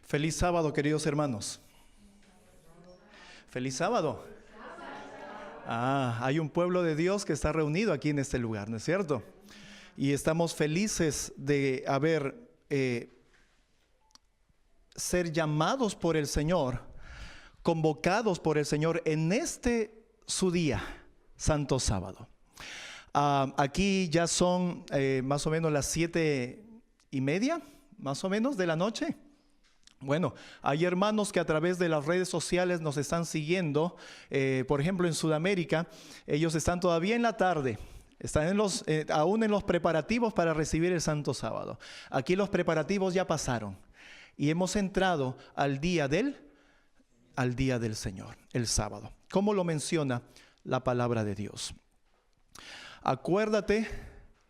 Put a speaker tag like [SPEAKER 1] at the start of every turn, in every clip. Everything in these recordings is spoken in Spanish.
[SPEAKER 1] Feliz sábado, queridos hermanos. Feliz sábado. Hay un pueblo de Dios que está reunido aquí en este lugar, ¿no es cierto? Y estamos felices de ser llamados por el Señor, convocados por el Señor en su día, Santo Sábado. Aquí ya son más o menos las 7:30, más o menos, de la noche. Bueno, hay hermanos que a través de las redes sociales nos están siguiendo. Por ejemplo, en Sudamérica, ellos están todavía en la tarde. Están aún en los preparativos para recibir el Santo Sábado. Aquí los preparativos ya pasaron y hemos entrado al día del Señor, el sábado. ¿Cómo lo menciona la palabra de Dios? Acuérdate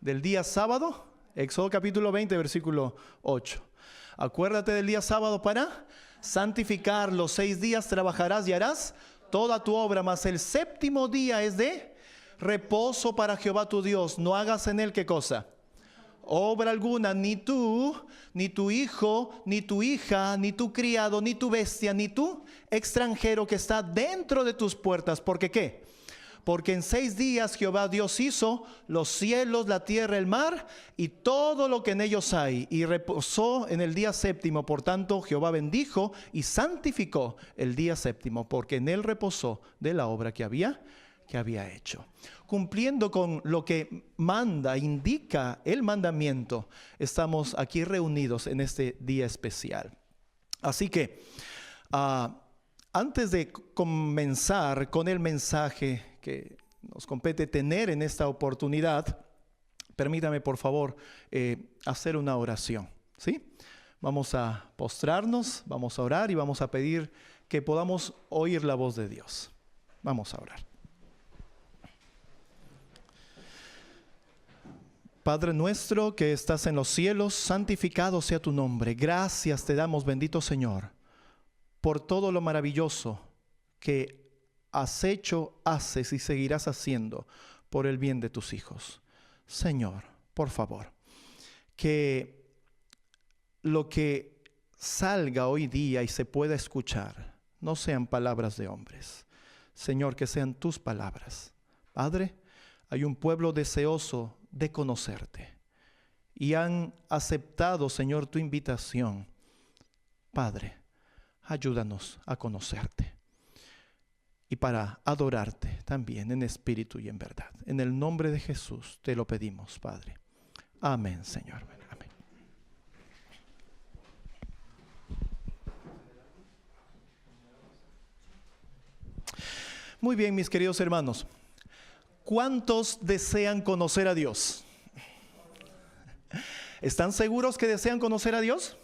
[SPEAKER 1] del día sábado, Éxodo capítulo 20, versículo 8. Acuérdate del día sábado para santificar. Los 6 días trabajarás y harás toda tu obra, mas el séptimo día es de reposo para Jehová tu Dios. No hagas en él, ¿qué cosa? Obra alguna, ni tú, ni tu hijo, ni tu hija, ni tu criado, ni tu bestia, ni tu extranjero que está dentro de tus puertas. ¿Por qué qué? Porque en 6 días Jehová Dios hizo los cielos, la tierra, el mar y todo lo que en ellos hay, y reposó en el día séptimo. Por tanto, Jehová bendijo y santificó el día séptimo, porque en él reposó de la obra que había hecho. Cumpliendo con lo que indica el mandamiento, estamos aquí reunidos en este día especial. Así que, antes de comenzar con el mensaje que nos compete tener en esta oportunidad, permítame por favor hacer una oración, ¿sí? Vamos a postrarnos, vamos a orar y vamos a pedir que podamos oír la voz de Dios. Vamos a orar. Padre nuestro que estás en los cielos, santificado sea tu nombre. Gracias te damos, bendito Señor, por todo lo maravilloso que has hecho, haces y seguirás haciendo por el bien de tus hijos. Señor, por favor, que lo que salga hoy día y se pueda escuchar no sean palabras de hombres. Señor, que sean tus palabras. Padre, hay un pueblo deseoso de conocerte y han aceptado, Señor, tu invitación. Padre, ayúdanos a conocerte y para adorarte también en espíritu y en verdad. En el nombre de Jesús te lo pedimos, Padre. Amén, Señor. Amén. Muy bien, mis queridos hermanos. ¿Cuántos desean conocer a Dios? ¿Están seguros que desean conocer a Dios?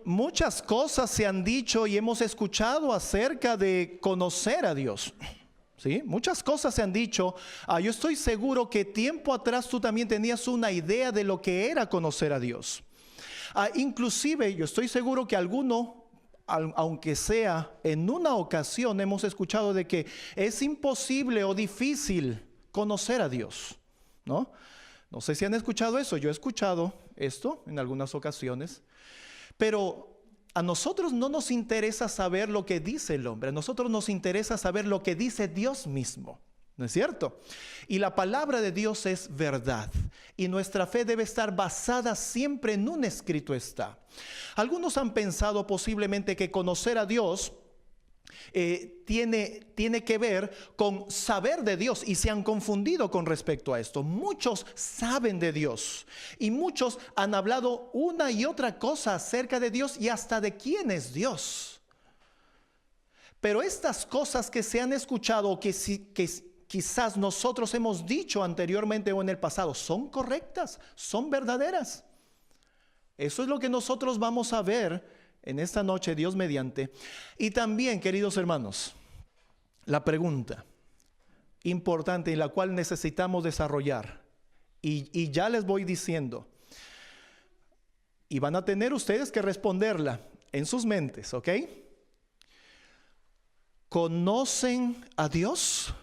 [SPEAKER 1] Muchas cosas se han dicho y hemos escuchado acerca de conocer a Dios, ¿sí? Muchas cosas se han dicho. Yo estoy seguro que tiempo atrás tú también tenías una idea de lo que era conocer a Dios. Inclusive yo estoy seguro que alguno, aunque sea en una ocasión, hemos escuchado de que es imposible o difícil conocer a Dios, ¿no? No sé si han escuchado eso. Yo he escuchado esto en algunas ocasiones. Pero a nosotros no nos interesa saber lo que dice el hombre. A nosotros nos interesa saber lo que dice Dios mismo. ¿No es cierto? Y la palabra de Dios es verdad. Y nuestra fe debe estar basada siempre en un escrito está. Algunos han pensado posiblemente que conocer a Dios tiene que ver con saber de Dios, y se han confundido con respecto a esto. Muchos saben de Dios y muchos han hablado una y otra cosa acerca de Dios y hasta de quién es Dios. Pero estas cosas que se han escuchado, que quizás nosotros hemos dicho anteriormente o en el pasado, ¿son correctas? ¿Son verdaderas? Eso es lo que nosotros vamos a ver en esta noche, Dios mediante. Y también, queridos hermanos, la pregunta importante en la cual necesitamos desarrollar, y ya les voy diciendo, y van a tener ustedes que responderla en sus mentes, ¿ok? ¿Conocen a Dios?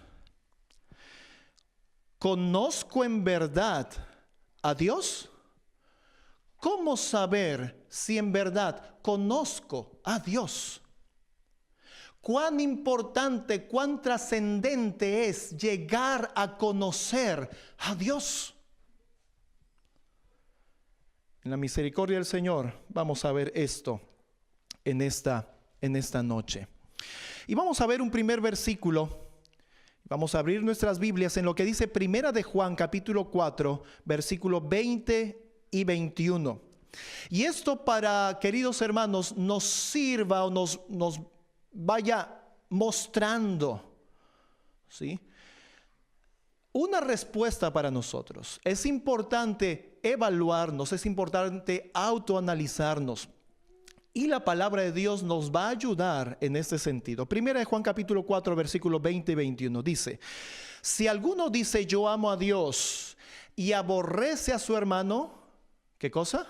[SPEAKER 1] ¿Conozco en verdad a Dios? ¿Cómo saber si en verdad conozco a Dios. Cuán importante, cuán trascendente es llegar a conocer a Dios. En la misericordia del Señor vamos a ver esto en esta noche. Y vamos a ver un primer versículo. Vamos a abrir nuestras Biblias en lo que dice Primera de Juan capítulo 4, versículos 20 y 21. Y esto, para, queridos hermanos, nos sirva o nos vaya mostrando, ¿sí?, una respuesta para nosotros. Es importante evaluarnos, es importante autoanalizarnos. Y la palabra de Dios nos va a ayudar en este sentido. Primera de Juan capítulo 4, versículos 20 y 21 dice: si alguno dice yo amo a Dios y aborrece a su hermano, ¿qué cosa?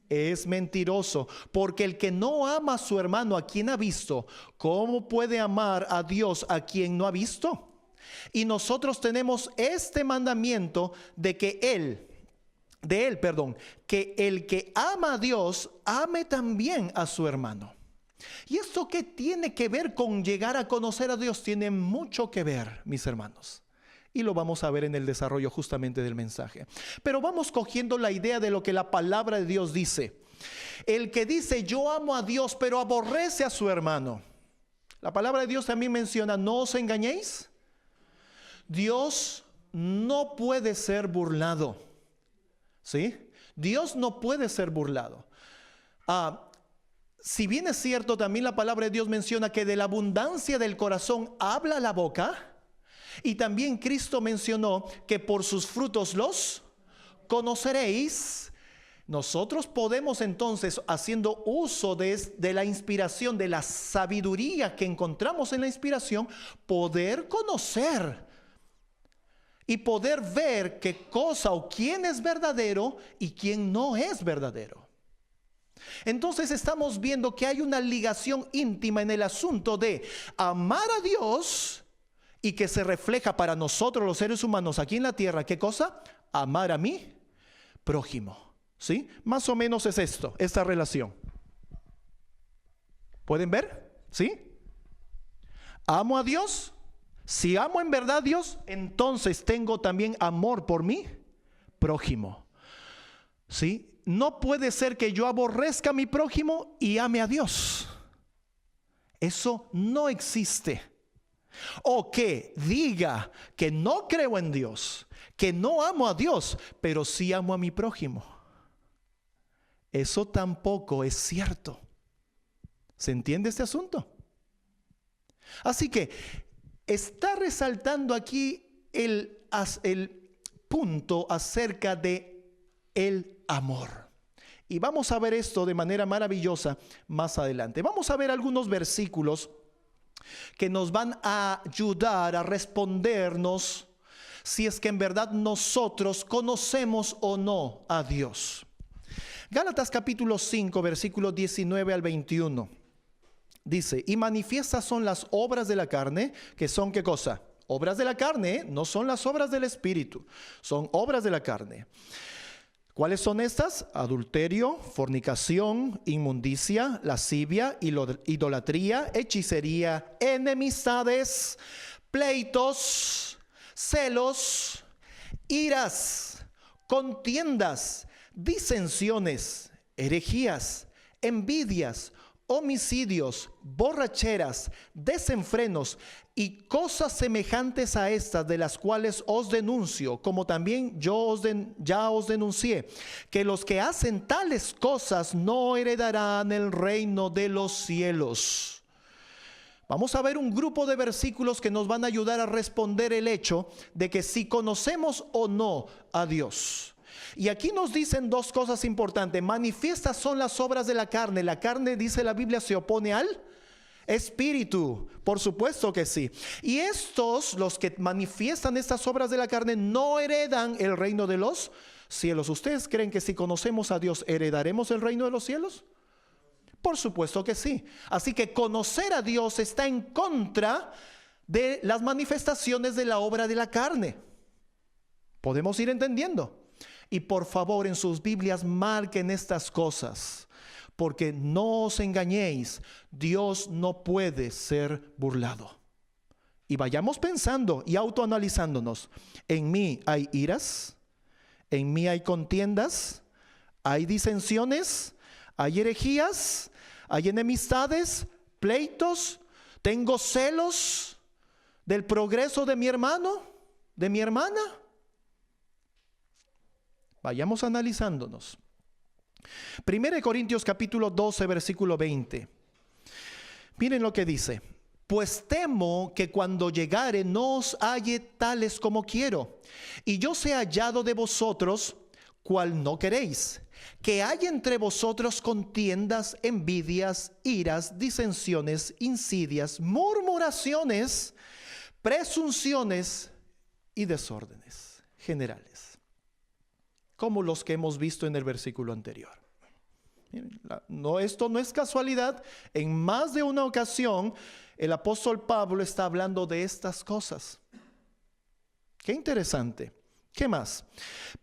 [SPEAKER 1] Es mentiroso, porque el que no ama a su hermano a quien ha visto, ¿cómo puede amar a Dios a quien no ha visto? Y nosotros tenemos este mandamiento de que que el que ama a Dios, ame también a su hermano. ¿Y esto qué tiene que ver con llegar a conocer a Dios? Tiene mucho que ver, mis hermanos. Y lo vamos a ver en el desarrollo justamente del mensaje. Pero vamos cogiendo la idea de lo que la palabra de Dios dice. El que dice yo amo a Dios, pero aborrece a su hermano. La palabra de Dios también menciona: no os engañéis. Dios no puede ser burlado. ¿Sí? Dios no puede ser burlado. Si bien es cierto, también la palabra de Dios menciona que de la abundancia del corazón habla la boca. Y también Cristo mencionó que por sus frutos los conoceréis. Nosotros podemos entonces, haciendo uso de la inspiración, de la sabiduría que encontramos en la inspiración, poder conocer y poder ver qué cosa o quién es verdadero y quién no es verdadero. Entonces estamos viendo que hay una ligación íntima en el asunto de amar a Dios, y que se refleja para nosotros los seres humanos aquí en la tierra. ¿Qué cosa? Amar a mi prójimo. ¿Sí? Más o menos es esta relación. ¿Pueden ver? ¿Sí? Amo a Dios. Si amo en verdad a Dios, entonces tengo también amor por mi prójimo. ¿Sí? No puede ser que yo aborrezca a mi prójimo y ame a Dios. Eso no existe. O que diga que no creo en Dios, que no amo a Dios, pero sí amo a mi prójimo. Eso tampoco es cierto. ¿Se entiende este asunto? Así que está resaltando aquí el punto acerca de el amor. Y vamos a ver esto de manera maravillosa más adelante. Vamos a ver algunos versículos que nos van a ayudar a respondernos si es que en verdad nosotros conocemos o no a Dios. Gálatas capítulo 5, versículos 19 al 21. Dice: y manifiestas son las obras de la carne, que son ¿qué cosa? Obras de la carne, no son las obras del Espíritu, son obras de la carne. ¿Cuáles son estas? Adulterio, fornicación, inmundicia, lascivia, idolatría, hechicería, enemistades, pleitos, celos, iras, contiendas, disensiones, herejías, envidias, homicidios, borracheras, desenfrenos y cosas semejantes a estas, de las cuales os denuncio, como también ya os denuncié, que los que hacen tales cosas no heredarán el reino de los cielos. Vamos a ver un grupo de versículos que nos van a ayudar a responder el hecho de que si conocemos o no a Dios. Y aquí nos dicen dos cosas importantes. Manifiestas son las obras de la carne. La carne, dice la Biblia, se opone al espíritu. Por supuesto que sí. Y estos, los que manifiestan estas obras de la carne, no heredan el reino de los cielos. ¿Ustedes creen que si conocemos a Dios heredaremos el reino de los cielos? Por supuesto que sí. Así que conocer a Dios está en contra de las manifestaciones de la obra de la carne. Podemos ir entendiendo. Y por favor, en sus Biblias marquen estas cosas, porque no os engañéis, Dios no puede ser burlado. Y vayamos pensando y autoanalizándonos. En mí hay iras, en mí hay contiendas, hay disensiones, hay herejías, hay enemistades, pleitos, tengo celos del progreso de mi hermano, de mi hermana. Vayamos analizándonos. 1 Corintios capítulo 12, versículo 20. Miren lo que dice. Pues temo que cuando llegare no os halle tales como quiero, y yo sea hallado de vosotros, cual no queréis, que haya entre vosotros contiendas, envidias, iras, disensiones, insidias, murmuraciones, presunciones y desórdenes generales, como los que hemos visto en el versículo anterior. No, esto no es casualidad. En más de una ocasión el apóstol Pablo está hablando de estas cosas. Qué interesante. ¿Qué más?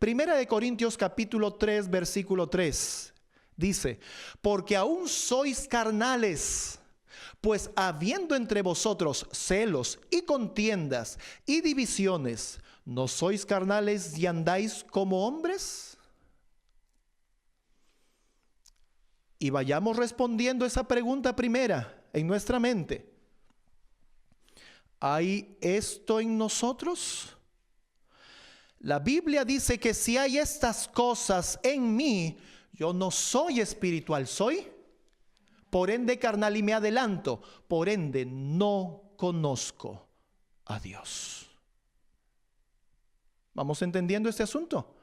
[SPEAKER 1] 1 Corintios capítulo 3, versículo 3 dice: porque aún sois carnales, pues habiendo entre vosotros celos y contiendas y divisiones, ¿no sois carnales y andáis como hombres? Y vayamos respondiendo esa pregunta primera en nuestra mente. ¿Hay esto en nosotros? La Biblia dice que si hay estas cosas en mí, yo no soy espiritual, soy por ende carnal y me adelanto. Por ende no conozco a Dios. ¿Vamos entendiendo este asunto?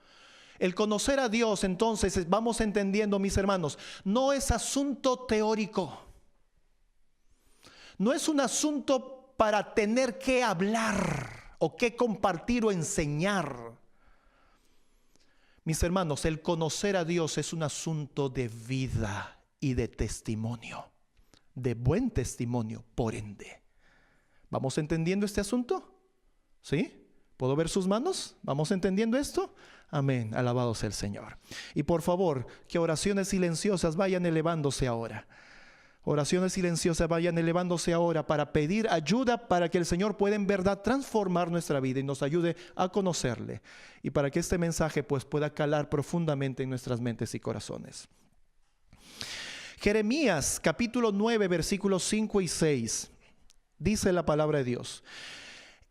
[SPEAKER 1] El conocer a Dios, entonces, vamos entendiendo, mis hermanos, no es asunto teórico. No es un asunto para tener que hablar o que compartir o enseñar. Mis hermanos, el conocer a Dios es un asunto de vida y de testimonio, de buen testimonio, por ende. ¿Vamos entendiendo este asunto? ¿Sí? ¿Puedo ver sus manos? ¿Vamos entendiendo esto? Amén, alabado sea el Señor. Y por favor, que oraciones silenciosas vayan elevándose ahora. Oraciones silenciosas vayan elevándose ahora para pedir ayuda para que el Señor pueda en verdad transformar nuestra vida y nos ayude a conocerle. Y para que este mensaje pues pueda calar profundamente en nuestras mentes y corazones. Jeremías capítulo 9 versículos 5 y 6. Dice la palabra de Dios: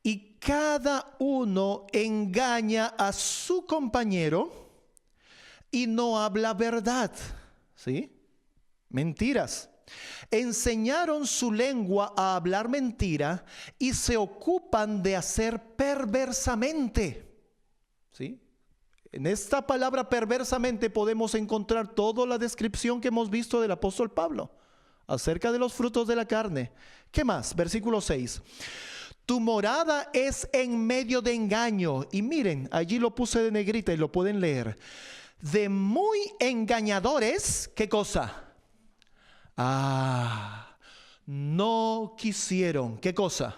[SPEAKER 1] y cada uno engaña a su compañero y no habla verdad. ¿Sí? Mentiras. Enseñaron su lengua a hablar mentira y se ocupan de hacer perversamente. ¿Sí? En esta palabra perversamente podemos encontrar toda la descripción que hemos visto del apóstol Pablo acerca de los frutos de la carne. ¿Qué más? Versículo 6. Tu morada es en medio de engaño. Y miren, allí lo puse de negrita y lo pueden leer. De muy engañadores, ¿qué cosa? No quisieron, ¿qué cosa?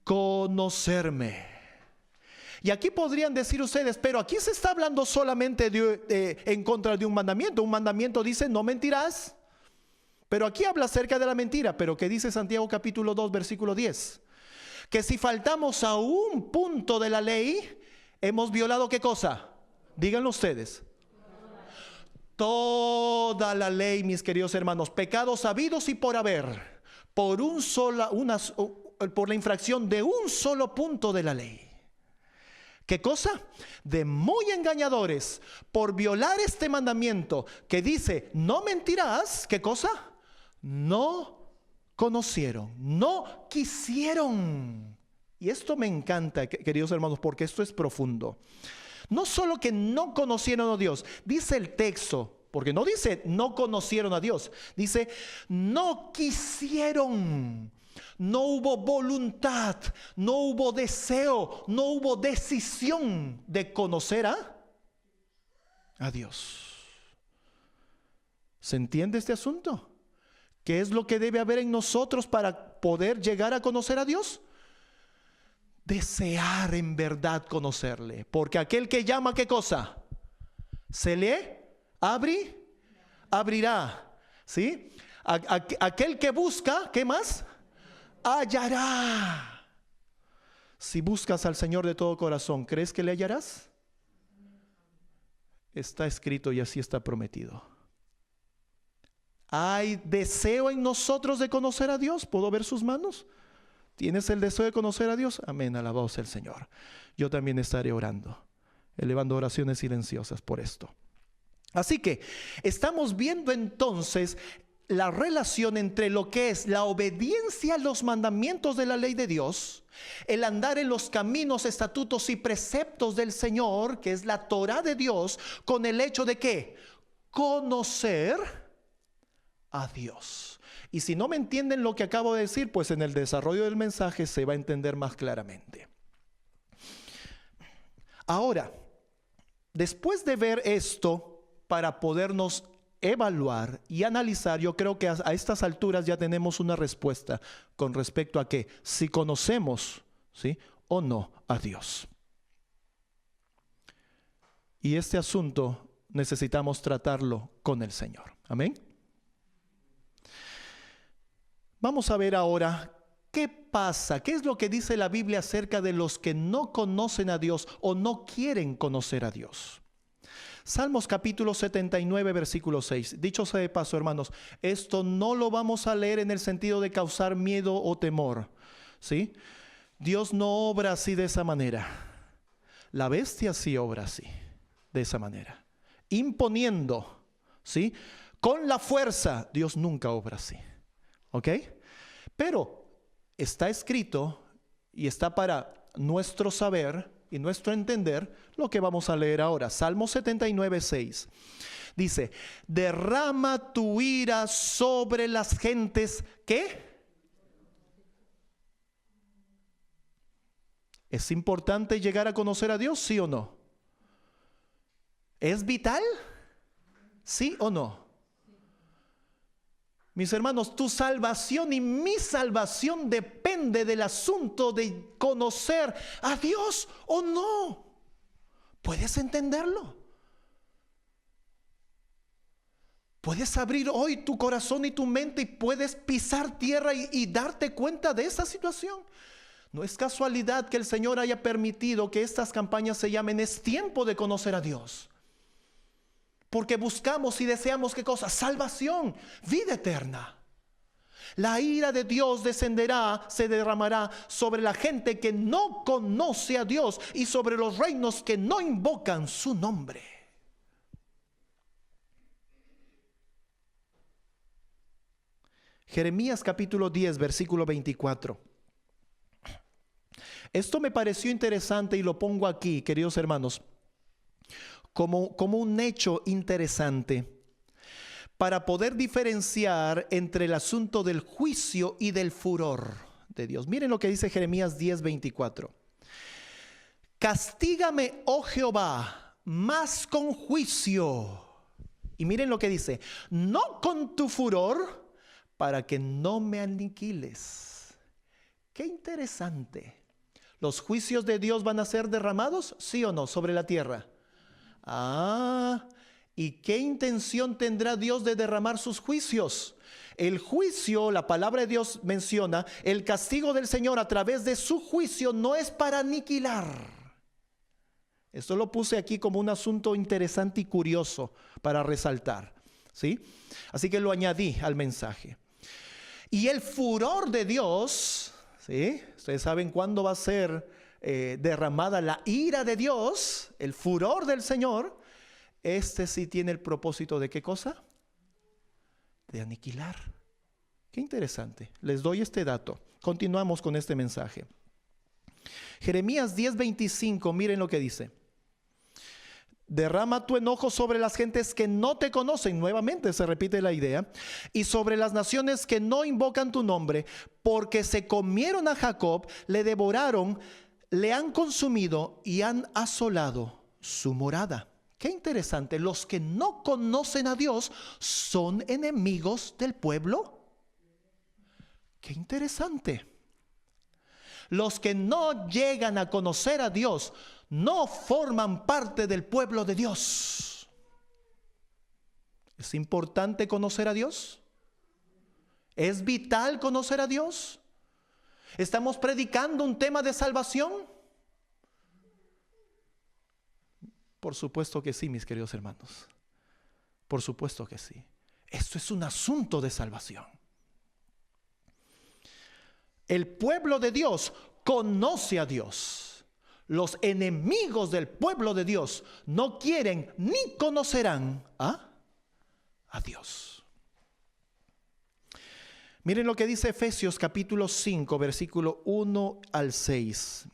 [SPEAKER 1] Conocerme. Y aquí podrían decir ustedes, pero aquí se está hablando solamente en contra de un mandamiento. Un mandamiento dice, no mentirás. Pero aquí habla acerca de la mentira. Pero ¿qué dice Santiago capítulo 2, versículo 10? Que si faltamos a un punto de la ley, hemos violado ¿qué cosa? Díganlo ustedes. Toda la ley, mis queridos hermanos, pecados habidos y por haber, por la infracción de un solo punto de la ley. ¿Qué cosa? De muy engañadores, por violar este mandamiento que dice, no mentirás, ¿qué cosa? No conocieron, no quisieron. Y esto me encanta, queridos hermanos, porque esto es profundo. No solo que no conocieron a Dios, dice el texto, porque no dice no conocieron a Dios, dice no quisieron. No hubo voluntad, no hubo deseo, no hubo decisión de conocer a Dios. ¿Se entiende este asunto? ¿Qué es lo que debe haber en nosotros para poder llegar a conocer a Dios? Desear en verdad conocerle. Porque aquel que llama, ¿qué cosa? se le abrirá. ¿Sí? Aquel que busca, ¿qué más? Hallará. Si buscas al Señor de todo corazón, ¿crees que le hallarás? Está escrito y así está prometido. ¿Hay deseo en nosotros de conocer a Dios? ¿Puedo ver sus manos? ¿Tienes el deseo de conocer a Dios? Amén, alabado sea el Señor. Yo también estaré orando, elevando oraciones silenciosas por esto. Así que estamos viendo entonces la relación entre lo que es la obediencia a los mandamientos de la ley de Dios, el andar en los caminos, estatutos y preceptos del Señor, que es la Torah de Dios, con el hecho de que conocer a Dios. Y si no me entienden lo que acabo de decir, pues en el desarrollo del mensaje se va a entender más claramente. Ahora, después de ver esto, para podernos evaluar y analizar, yo creo que a estas alturas ya tenemos una respuesta con respecto a que si conocemos, ¿sí?, o no a Dios. Y este asunto necesitamos tratarlo con el Señor. Amén. Vamos a ver ahora qué pasa, qué es lo que dice la Biblia acerca de los que no conocen a Dios o no quieren conocer a Dios. Salmos capítulo 79, versículo 6. Dicho sea de paso, hermanos, esto no lo vamos a leer en el sentido de causar miedo o temor, ¿sí? Dios no obra así de esa manera. La bestia sí obra así, de esa manera. Imponiendo, ¿sí? Con la fuerza. Dios nunca obra así, ¿ok? Pero está escrito y está para nuestro saber y nuestro entender lo que vamos a leer ahora. Salmo 79, 6. Dice, derrama tu ira sobre las gentes. ¿Qué? ¿Es importante llegar a conocer a Dios? ¿Sí o no? ¿Es vital? ¿Sí o no? Mis hermanos, tu salvación y mi salvación depende del asunto de conocer a Dios o no. ¿Puedes entenderlo? Puedes abrir hoy tu corazón y tu mente y puedes pisar tierra y darte cuenta de esa situación. No es casualidad que el Señor haya permitido que estas campañas se llamen Es tiempo de conocer a Dios. Porque buscamos y deseamos ¿qué cosa? Salvación, vida eterna. La ira de Dios descenderá, se derramará sobre la gente que no conoce a Dios y sobre los reinos que no invocan su nombre. Jeremías capítulo 10, versículo 24. Esto me pareció interesante y lo pongo aquí, queridos hermanos, como un hecho interesante para poder diferenciar entre el asunto del juicio y del furor de Dios. Miren lo que dice Jeremías 10, 24. Castígame, oh Jehová, más con juicio. Y miren lo que dice, no con tu furor, para que no me aniquiles. Qué interesante. ¿Los juicios de Dios van a ser derramados? ¿Sí o no? Sobre la tierra. ¿Y qué intención tendrá Dios de derramar sus juicios? El juicio, la palabra de Dios menciona, el castigo del Señor a través de su juicio no es para aniquilar. Esto lo puse aquí como un asunto interesante y curioso para resaltar, ¿sí? Así que lo añadí al mensaje. Y el furor de Dios, ¿sí? Ustedes saben cuándo va a ser derramada la ira de Dios, el furor del Señor. Este sí tiene el propósito de ¿qué cosa? De aniquilar. Qué interesante. Les doy este dato. Continuamos con este mensaje. Jeremías 10:25, miren lo que dice. Derrama tu enojo sobre las gentes que no te conocen. Nuevamente se repite la idea. Y sobre las naciones que no invocan tu nombre, porque se comieron a Jacob, le devoraron, le han consumido y han asolado su morada. Qué interesante. Los que no conocen a Dios son enemigos del pueblo. Qué interesante. Los que no llegan a conocer a Dios no forman parte del pueblo de Dios. ¿Es importante conocer a Dios? ¿Es vital conocer a Dios? ¿Estamos predicando un tema de salvación? Por supuesto que sí, mis queridos hermanos. Por supuesto que sí. Esto es un asunto de salvación. El pueblo de Dios conoce a Dios. Los enemigos del pueblo de Dios no quieren ni conocerán a Dios. Miren lo que dice Efesios capítulo 5, versículo 1 al 6.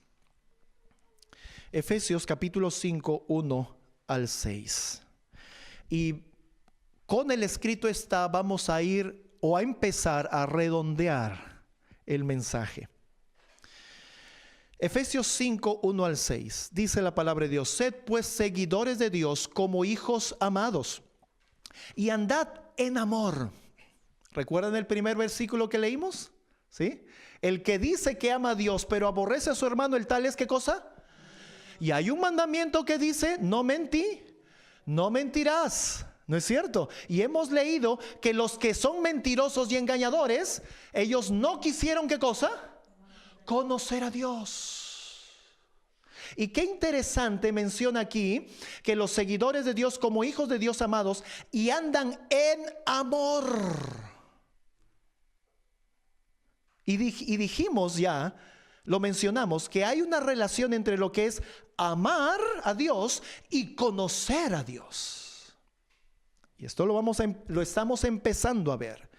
[SPEAKER 1] Efesios capítulo 5, 1 al 6. Y con el escrito está, vamos a ir o a empezar a redondear el mensaje. Efesios 5, 1 al 6. Dice la palabra de Dios: sed pues seguidores de Dios como hijos amados, y andad en amor. ¿Recuerdan el primer versículo que leímos? ¿Sí? El que dice que ama a Dios pero aborrece a su hermano, el tal es ¿qué cosa? Y hay un mandamiento que dice: no mentirás. ¿No es cierto? Y hemos leído que los que son mentirosos y engañadores, ellos no quisieron ¿qué cosa? Conocer a Dios. Y qué interesante menciona aquí que los seguidores de Dios como hijos de Dios amados y andan en amor. Y dijimos ya, lo mencionamos, que hay una relación entre lo que es amar a Dios y conocer a Dios. Y esto lo estamos empezando a ver.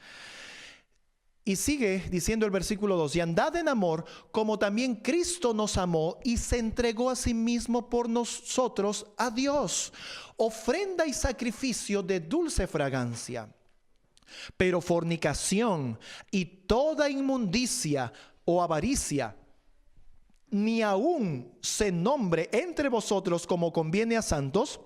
[SPEAKER 1] Y sigue diciendo el versículo 2: y andad en amor como también Cristo nos amó y se entregó a sí mismo por nosotros a Dios, ofrenda y sacrificio de dulce fragancia. Pero fornicación y toda inmundicia o avaricia ni aún se nombre entre vosotros como conviene a santos,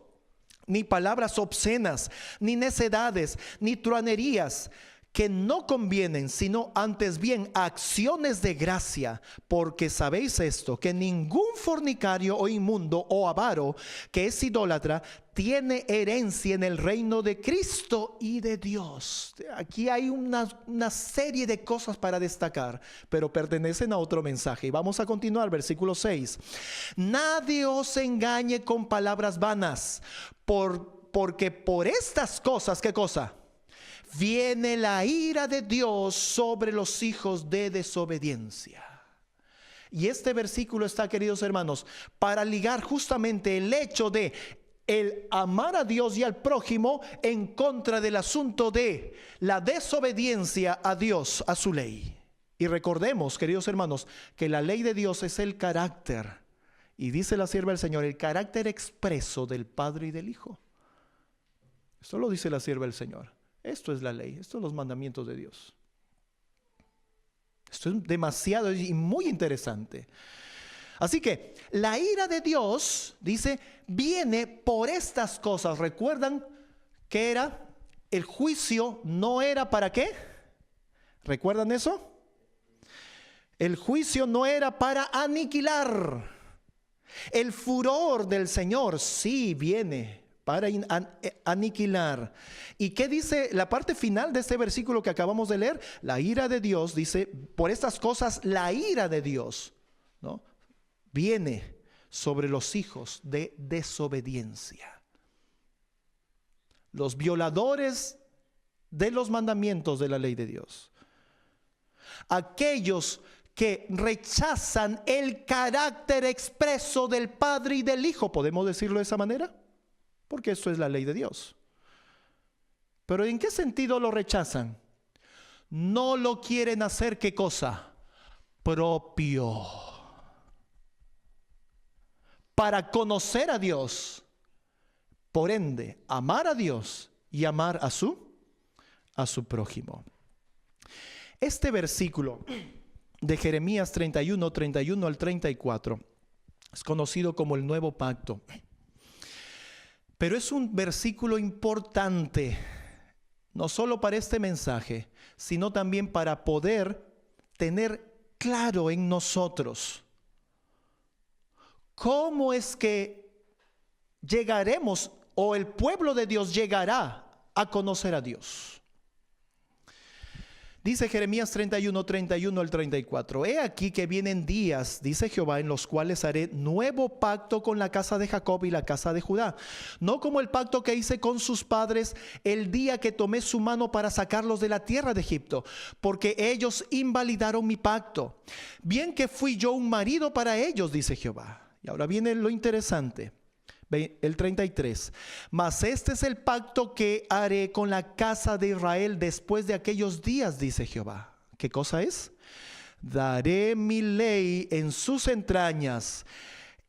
[SPEAKER 1] ni palabras obscenas, ni necedades, ni truanerías, que no convienen, sino antes bien acciones de gracia, porque sabéis esto, que ningún fornicario o inmundo o avaro que es idólatra tiene herencia en el reino de Cristo y de Dios. Aquí hay una serie de cosas para destacar, pero pertenecen a otro mensaje. Y vamos a continuar, versículo 6. Nadie os engañe con palabras vanas, porque por estas cosas, ¿qué cosa? Viene la ira de Dios sobre los hijos de desobediencia. Y este versículo está, queridos hermanos, para ligar justamente el hecho de el amar a Dios y al prójimo en contra del asunto de la desobediencia a Dios, a su ley. Y recordemos, queridos hermanos, que la ley de Dios es el carácter, y dice la sierva del Señor, el carácter expreso del Padre y del Hijo. Esto lo dice la sierva del Señor. Esto es la ley, estos son los mandamientos de Dios. Esto es demasiado y muy interesante. Así que la ira de Dios, dice, viene por estas cosas. ¿Recuerdan que era? El juicio no era ¿para qué? ¿Recuerdan eso? El juicio no era para aniquilar. El furor del Señor sí viene para aniquilar. ¿Y qué dice la parte final de este versículo que acabamos de leer? La ira de Dios, dice, por estas cosas la ira de Dios, ¿no?, viene sobre los hijos de desobediencia. Los violadores de los mandamientos de la ley de Dios. Aquellos que rechazan el carácter expreso del Padre y del Hijo. ¿Podemos decirlo de esa manera? Porque eso es la ley de Dios. Pero ¿en qué sentido lo rechazan? No lo quieren hacer, ¿qué cosa? Propio. Para conocer a Dios, por ende, amar a Dios y amar a su prójimo. Este versículo de Jeremías 31, 31 al 34 es conocido como el Nuevo Pacto. Pero es un versículo importante, no solo para este mensaje, sino también para poder tener claro en nosotros cómo es que llegaremos, o el pueblo de Dios llegará a conocer a Dios. Dice Jeremías 31, 31 al 34. He aquí que vienen días, dice Jehová, en los cuales haré nuevo pacto con la casa de Jacob y la casa de Judá. No como el pacto que hice con sus padres el día que tomé su mano para sacarlos de la tierra de Egipto, porque ellos invalidaron mi pacto. Bien que fui yo un marido para ellos, dice Jehová. Y ahora viene lo interesante. El 33. Mas este es el pacto que haré con la casa de Israel después de aquellos días, dice Jehová. ¿Qué cosa es? Daré mi ley en sus entrañas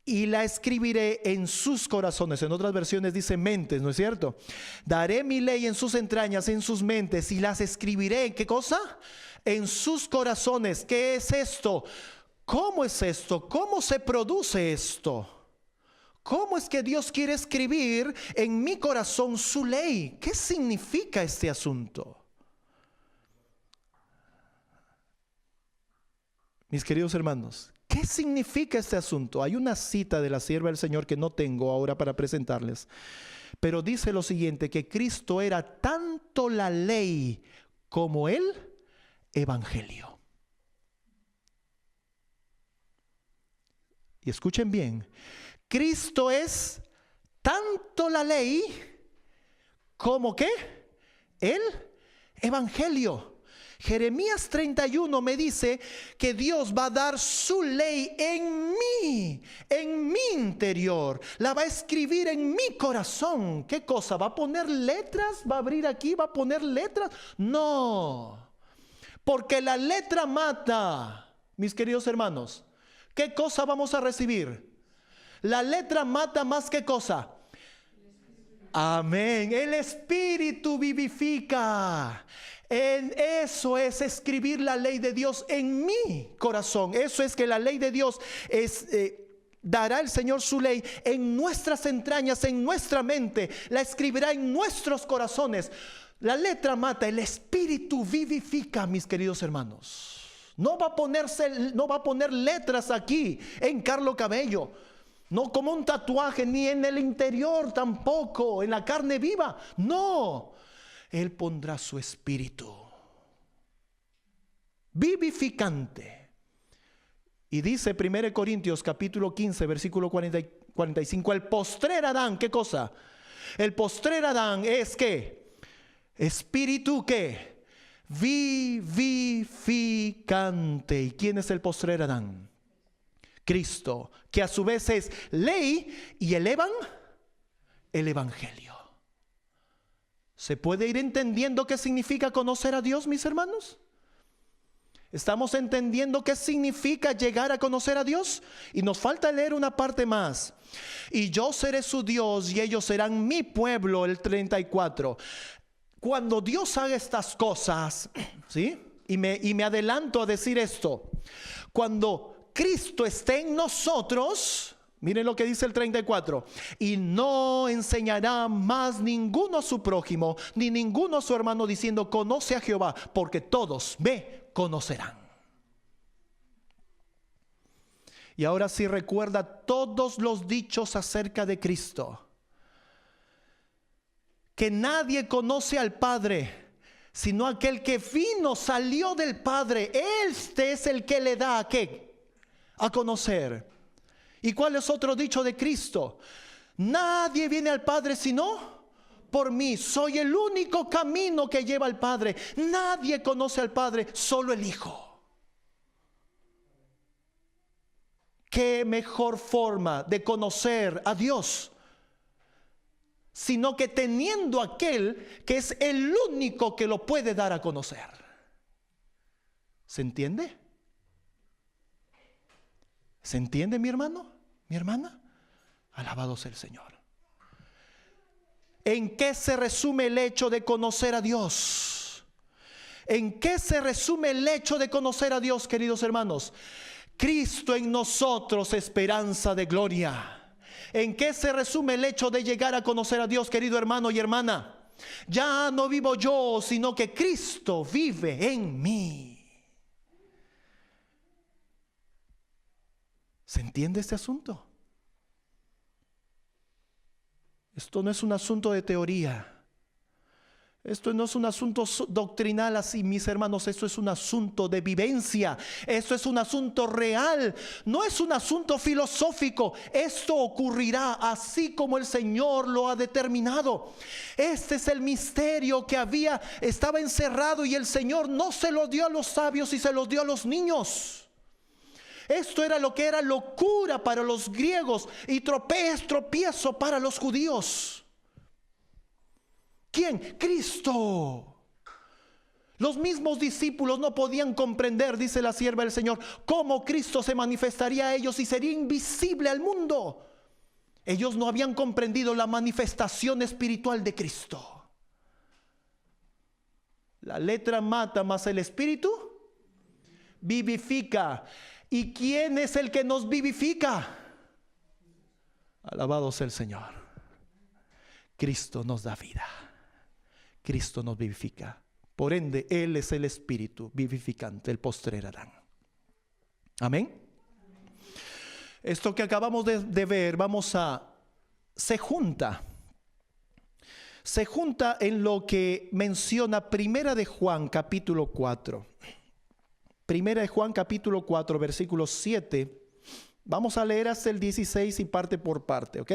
[SPEAKER 1] y la escribiré en sus corazones. En otras versiones dice mentes, ¿no es cierto? Daré mi ley en sus entrañas, en sus mentes, y las escribiré ¿en qué cosa? En sus corazones. ¿Qué es esto? ¿Cómo es esto? ¿Cómo se produce esto? ¿Cómo es que Dios quiere escribir en mi corazón su ley? ¿Qué significa este asunto? Mis queridos hermanos, ¿qué significa este asunto? Hay una cita de la sierva del Señor que no tengo ahora para presentarles, pero dice lo siguiente, que Cristo era tanto la ley como el evangelio. Y escuchen bien, Cristo es tanto la ley como ¿qué? El evangelio. Jeremías 31 me dice que Dios va a dar su ley en mi interior. La va a escribir en mi corazón. ¿Qué cosa? ¿Va a poner letras? ¿Va a abrir aquí? ¿Va a poner letras? No. Porque la letra mata, mis queridos hermanos. ¿Qué cosa vamos a recibir? La letra mata más que cosa. Amén. El Espíritu vivifica. Eso es escribir la ley de Dios en mi corazón. Eso es que la ley de Dios es... dará el Señor su ley en nuestras entrañas, en nuestra mente. La escribirá en nuestros corazones. La letra mata, el Espíritu vivifica, mis queridos hermanos. No va a poner letras aquí en Carlo Cabello. No como un tatuaje, ni en el interior tampoco, en la carne viva. No, Él pondrá su espíritu vivificante. Y dice 1 Corintios capítulo 15, versículo 45, el postrer Adán, ¿qué cosa? El postrer Adán es ¿qué? Espíritu ¿qué? Vivificante. ¿Y quién es el postrer Adán? Cristo, que a su vez es ley y el evangelio. ¿Se puede ir entendiendo qué significa conocer a Dios, mis hermanos? ¿Estamos entendiendo qué significa llegar a conocer a Dios? Y nos falta leer una parte más. Y yo seré su Dios y ellos serán mi pueblo, el 34. Cuando Dios haga estas cosas, ¿sí? Y me adelanto a decir esto. Cuando Cristo esté en nosotros, miren lo que dice el 34, y no enseñará más ninguno a su prójimo, ni ninguno a su hermano diciendo, conoce a Jehová, porque todos me conocerán. Y ahora sí recuerda todos los dichos acerca de Cristo, que nadie conoce al Padre, sino aquel que vino, salió del Padre. Este es el que le da ¿qué? A conocer. ¿Y cuál es otro dicho de Cristo? Nadie viene al Padre sino por mí. Soy el único camino que lleva al Padre. Nadie conoce al Padre, solo el Hijo. ¿Qué mejor forma de conocer a Dios? Sino que teniendo aquel que es el único que lo puede dar a conocer. ¿Se entiende? ¿Se entiende, mi hermano? ¿Mi hermana? Alabado sea el Señor. ¿En qué se resume el hecho de conocer a Dios? ¿En qué se resume el hecho de conocer a Dios, queridos hermanos? Cristo en nosotros, esperanza de gloria. ¿En qué se resume el hecho de llegar a conocer a Dios, querido hermano y hermana? Ya no vivo yo, sino que Cristo vive en mí. ¿Se entiende este asunto? Esto no es un asunto de teoría. Esto no es un asunto doctrinal así, mis hermanos. Esto es un asunto de vivencia. Esto es un asunto real. No es un asunto filosófico. Esto ocurrirá así como el Señor lo ha determinado. Este es el misterio que estaba encerrado, y el Señor no se lo dio a los sabios y se lo dio a los niños. Esto era lo que era locura para los griegos y tropiezo para los judíos. ¿Quién? Cristo. Los mismos discípulos no podían comprender, dice la sierva del Señor, cómo Cristo se manifestaría a ellos y sería invisible al mundo. Ellos no habían comprendido la manifestación espiritual de Cristo. La letra mata, mas el espíritu vivifica. ¿Y quién es el que nos vivifica? Alabado sea el Señor. Cristo nos da vida. Cristo nos vivifica. Por ende, Él es el espíritu vivificante, el postrer Adán. Amén. Esto que acabamos de ver, se junta en lo que menciona Primera de Juan capítulo 4. Primera de Juan capítulo 4, versículo 7. Vamos a leer hasta el 16 y parte por parte, ¿ok?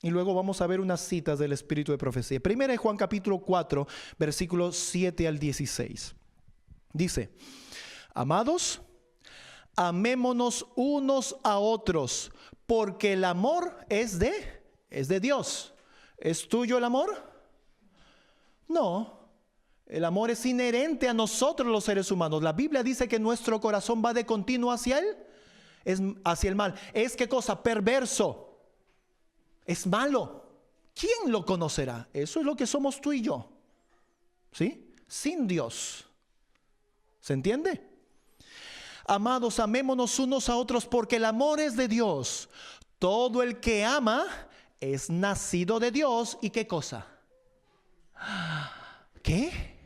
[SPEAKER 1] Y luego vamos a ver unas citas del espíritu de profecía. Primera de Juan capítulo 4, versículos 7 al 16. Dice: amados, amémonos unos a otros, porque el amor es de Dios. ¿Es tuyo el amor? No. El amor es inherente a nosotros los seres humanos. La Biblia dice que nuestro corazón va de continuo hacia el mal. ¿Es qué cosa? Perverso. Es malo. ¿Quién lo conocerá? Eso es lo que somos tú y yo. ¿Sí? Sin Dios. ¿Se entiende? Amados, amémonos unos a otros, porque el amor es de Dios. Todo el que ama es nacido de Dios. ¿Y qué cosa? ¿Qué?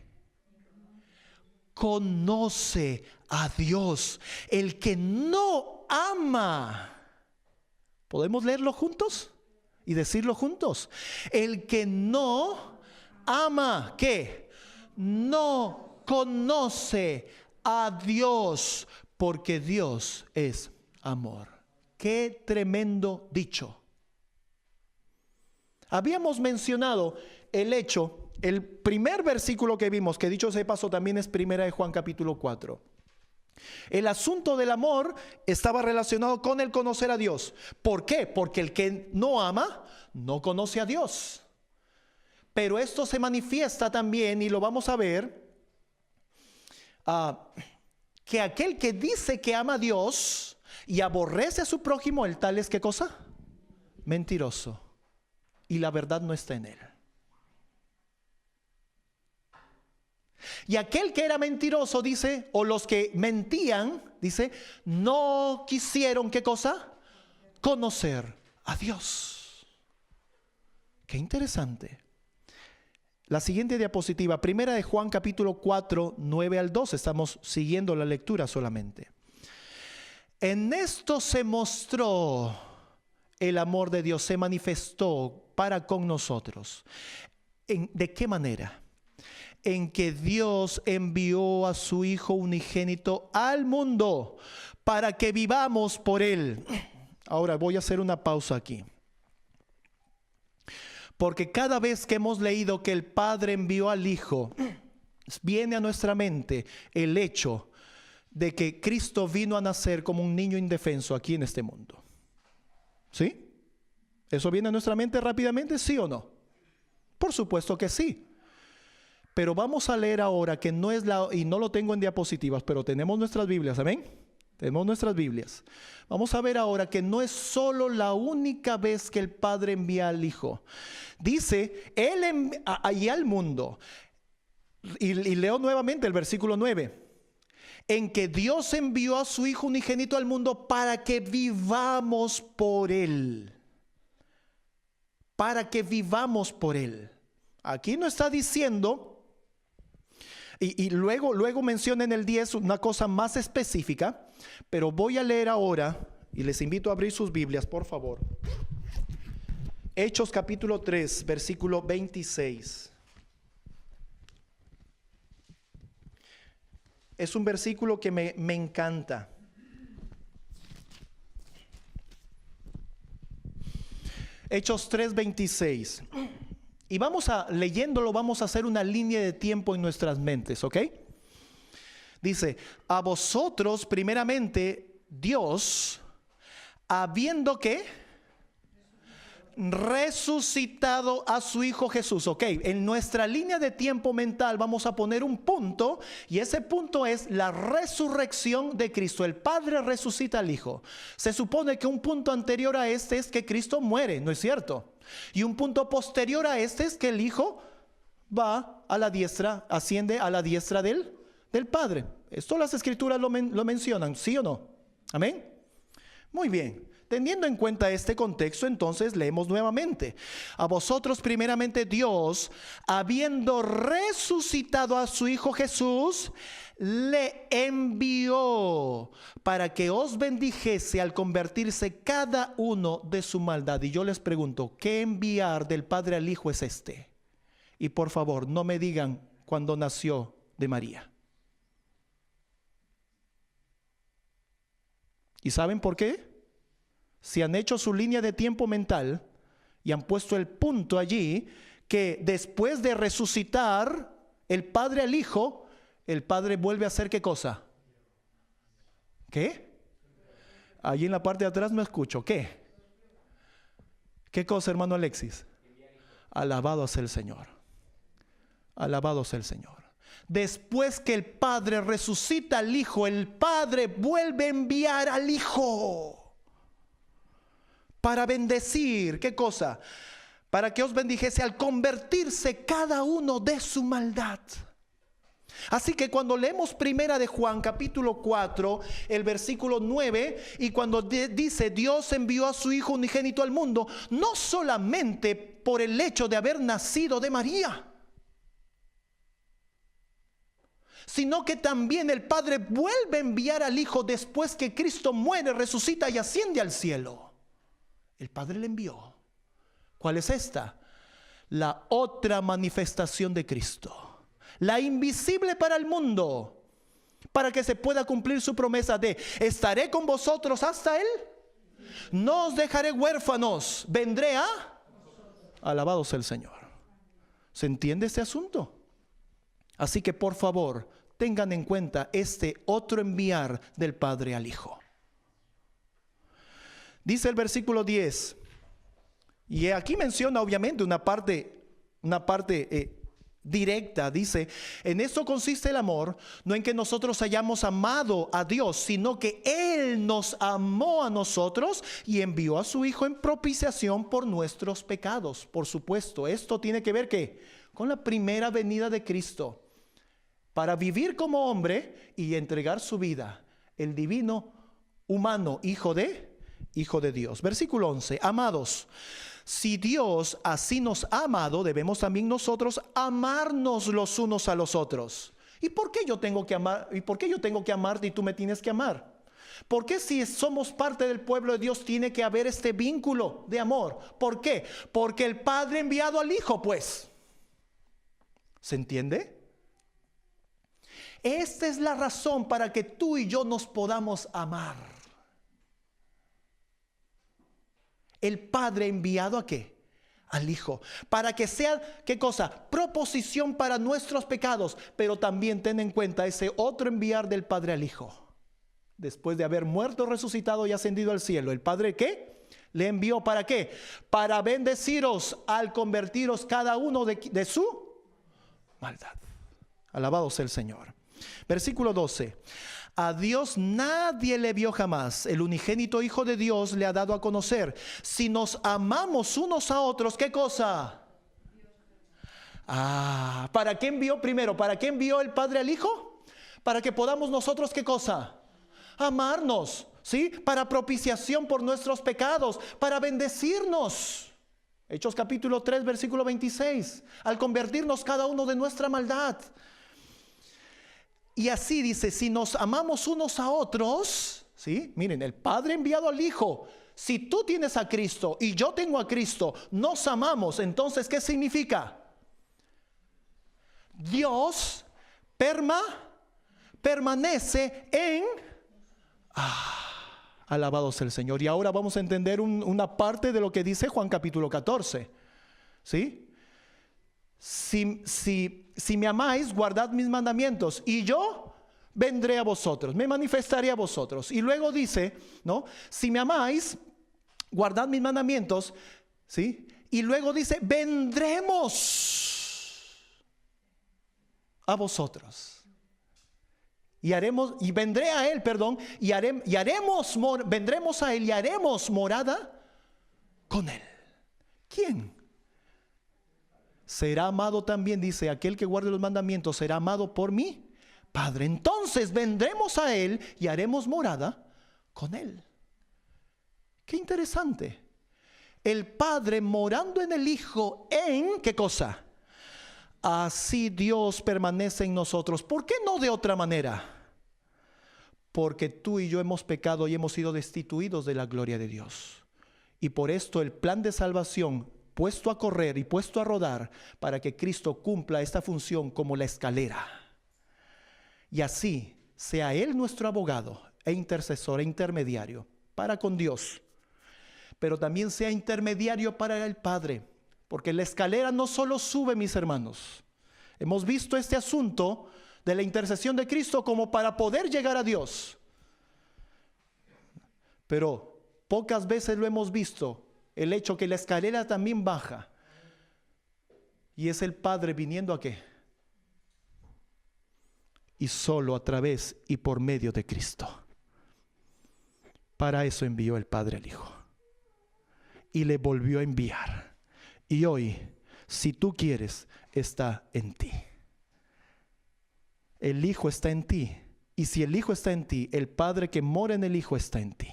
[SPEAKER 1] Conoce a Dios. El que no ama. ¿Podemos leerlo juntos? Y decirlo juntos. El que no ama, ¿qué? No conoce a Dios, porque Dios es amor. Qué tremendo dicho. Habíamos mencionado el hecho, el primer versículo que vimos, que dicho sea de paso también es Primera de Juan capítulo 4. El asunto del amor estaba relacionado con el conocer a Dios. ¿Por qué? Porque el que no ama no conoce a Dios. Pero esto se manifiesta también, y lo vamos a ver, que aquel que dice que ama a Dios y aborrece a su prójimo, el tal es ¿qué cosa? Mentiroso. Y la verdad no está en él. Y aquel que era mentiroso, dice, o los que mentían, dice, no quisieron, ¿qué cosa? Conocer a Dios. Qué interesante. La siguiente diapositiva, Primera de Juan capítulo 4, 9 al 12. Estamos siguiendo la lectura solamente. En esto se mostró el amor de Dios, se manifestó para con nosotros. ¿De qué manera? En que Dios envió a su Hijo unigénito al mundo para que vivamos por Él. Ahora voy a hacer una pausa aquí. Porque cada vez que hemos leído que el Padre envió al Hijo, viene a nuestra mente el hecho de que Cristo vino a nacer como un niño indefenso aquí en este mundo. ¿Sí? ¿Eso viene a nuestra mente rápidamente? ¿Sí o no? Por supuesto que sí. Pero vamos a leer ahora que no es y no lo tengo en diapositivas, pero tenemos nuestras Biblias, ¿amén? Tenemos nuestras Biblias. Vamos a ver ahora que no es solo la única vez que el Padre envía al Hijo. Dice, Él allá al mundo, y leo nuevamente el versículo 9, en que Dios envió a su Hijo unigénito al mundo para que vivamos por Él. Para que vivamos por Él. Aquí no está diciendo... Y luego menciona en el 10 una cosa más específica, pero voy a leer ahora, y les invito a abrir sus Biblias, por favor. Hechos capítulo 3, versículo 26. Es un versículo que me encanta. Hechos 3:26. Y leyéndolo, vamos a hacer una línea de tiempo en nuestras mentes, ¿ok? Dice, a vosotros primeramente Dios, habiendo que resucitado a su Hijo Jesús. Ok, en nuestra línea de tiempo mental vamos a poner un punto, y ese punto es la resurrección de Cristo. El Padre resucita al Hijo. Se supone que un punto anterior a este es que Cristo muere, ¿no es cierto? Y un punto posterior a este es que el Hijo va a la diestra, asciende a la diestra del Padre. Esto las Escrituras lo mencionan, ¿sí o no? Amén. Muy bien. Teniendo en cuenta este contexto, entonces leemos nuevamente. A vosotros primeramente Dios, habiendo resucitado a su Hijo Jesús, le envió para que os bendijese al convertirse cada uno de su maldad. Y yo les pregunto, ¿qué enviar del Padre al Hijo es este? Y por favor, no me digan cuando nació de María. ¿Y saben por qué? Si han hecho su línea de tiempo mental y han puesto el punto allí, que después de resucitar el Padre al Hijo, el Padre vuelve a hacer ¿qué cosa? ¿Qué? Allí en la parte de atrás no escucho. ¿Qué? ¿Qué cosa, hermano Alexis? Alabado sea el Señor. Alabado sea el Señor. Después que el Padre resucita al Hijo, el Padre vuelve a enviar al Hijo para bendecir, ¿qué cosa? Para que os bendijese al convertirse cada uno de su maldad. Así que cuando leemos primera de Juan capítulo 4, el versículo 9, y cuando dice Dios envió a su Hijo unigénito al mundo, no solamente por el hecho de haber nacido de María, sino que también el Padre vuelve a enviar al Hijo después que Cristo muere, resucita y asciende al cielo. El Padre le envió. ¿Cuál es esta? La otra manifestación de Cristo, la invisible para el mundo, para que se pueda cumplir su promesa de estaré con vosotros hasta él. No os dejaré huérfanos, vendré a... Alabado sea el Señor. ¿Se entiende este asunto? Así que por favor, tengan en cuenta este otro enviar del Padre al Hijo. Dice el versículo 10, y aquí menciona obviamente una parte directa. Dice, en esto consiste el amor, no en que nosotros hayamos amado a Dios, sino que Él nos amó a nosotros y envió a su Hijo en propiciación por nuestros pecados. Por supuesto, esto tiene que ver ¿qué? Con la primera venida de Cristo, para vivir como hombre y entregar su vida, el divino, humano, Hijo de Dios. Versículo 11, amados, si Dios así nos ha amado, debemos también nosotros amarnos los unos a los otros. ¿Y por qué yo tengo que amar? ¿Y por qué yo tengo que amarte y tú me tienes que amar? ¿Por qué si somos parte del pueblo de Dios tiene que haber este vínculo de amor? ¿Por qué? Porque el Padre ha enviado al Hijo, pues. ¿Se entiende? Esta es la razón para que tú y yo nos podamos amar. El Padre ha enviado ¿a qué? Al Hijo, para que sea, ¿qué cosa? Proposición para nuestros pecados. Pero también ten en cuenta ese otro enviar del Padre al Hijo. Después de haber muerto, resucitado y ascendido al cielo, ¿el Padre qué? Le envió ¿para qué? Para bendeciros al convertiros cada uno de su maldad. Alabado sea el Señor. Versículo 12. A Dios nadie le vio jamás. El unigénito Hijo de Dios le ha dado a conocer. Si nos amamos unos a otros, ¿qué cosa? ¿Para qué envió primero? ¿Para qué envió el Padre al Hijo? Para que podamos nosotros, ¿qué cosa? Amarnos, ¿sí? Para propiciación por nuestros pecados, para bendecirnos. Hechos capítulo 3, versículo 26. Al convertirnos cada uno de nuestra maldad. Y así dice, si nos amamos unos a otros, ¿sí? Miren, el Padre ha enviado al Hijo. Si tú tienes a Cristo y yo tengo a Cristo, nos amamos. Entonces, ¿qué significa? Dios permanece en... alabado sea el Señor. Y ahora vamos a entender una parte de lo que dice Juan capítulo 14. ¿Sí? Si me amáis, guardad mis mandamientos, y yo vendré a vosotros, me manifestaré a vosotros. Y luego dice, ¿no? Si me amáis, guardad mis mandamientos, ¿sí? Y luego dice, vendremos a vosotros. Vendremos a él y haremos morada con él. ¿Quién? Será amado también, dice, aquel que guarde los mandamientos será amado por mí, Padre. Entonces vendremos a él y haremos morada con él. Qué interesante. El Padre morando en el Hijo en, ¿qué cosa? Así Dios permanece en nosotros. ¿Por qué no de otra manera? Porque tú y yo hemos pecado y hemos sido destituidos de la gloria de Dios. Y por esto el plan de salvación puesto a correr y puesto a rodar para que Cristo cumpla esta función como la escalera. Y así sea Él nuestro abogado e intercesor e intermediario para con Dios, pero también sea intermediario para el Padre. Porque la escalera no solo sube, mis hermanos. Hemos visto este asunto de la intercesión de Cristo como para poder llegar a Dios. Pero pocas veces lo hemos visto, el hecho que la escalera también baja. Y es el Padre viniendo ¿a qué? Y solo a través y por medio de Cristo. Para eso envió el Padre al Hijo. Y le volvió a enviar. Y hoy, si tú quieres, está en ti. El Hijo está en ti. Y si el Hijo está en ti, el Padre que mora en el Hijo está en ti.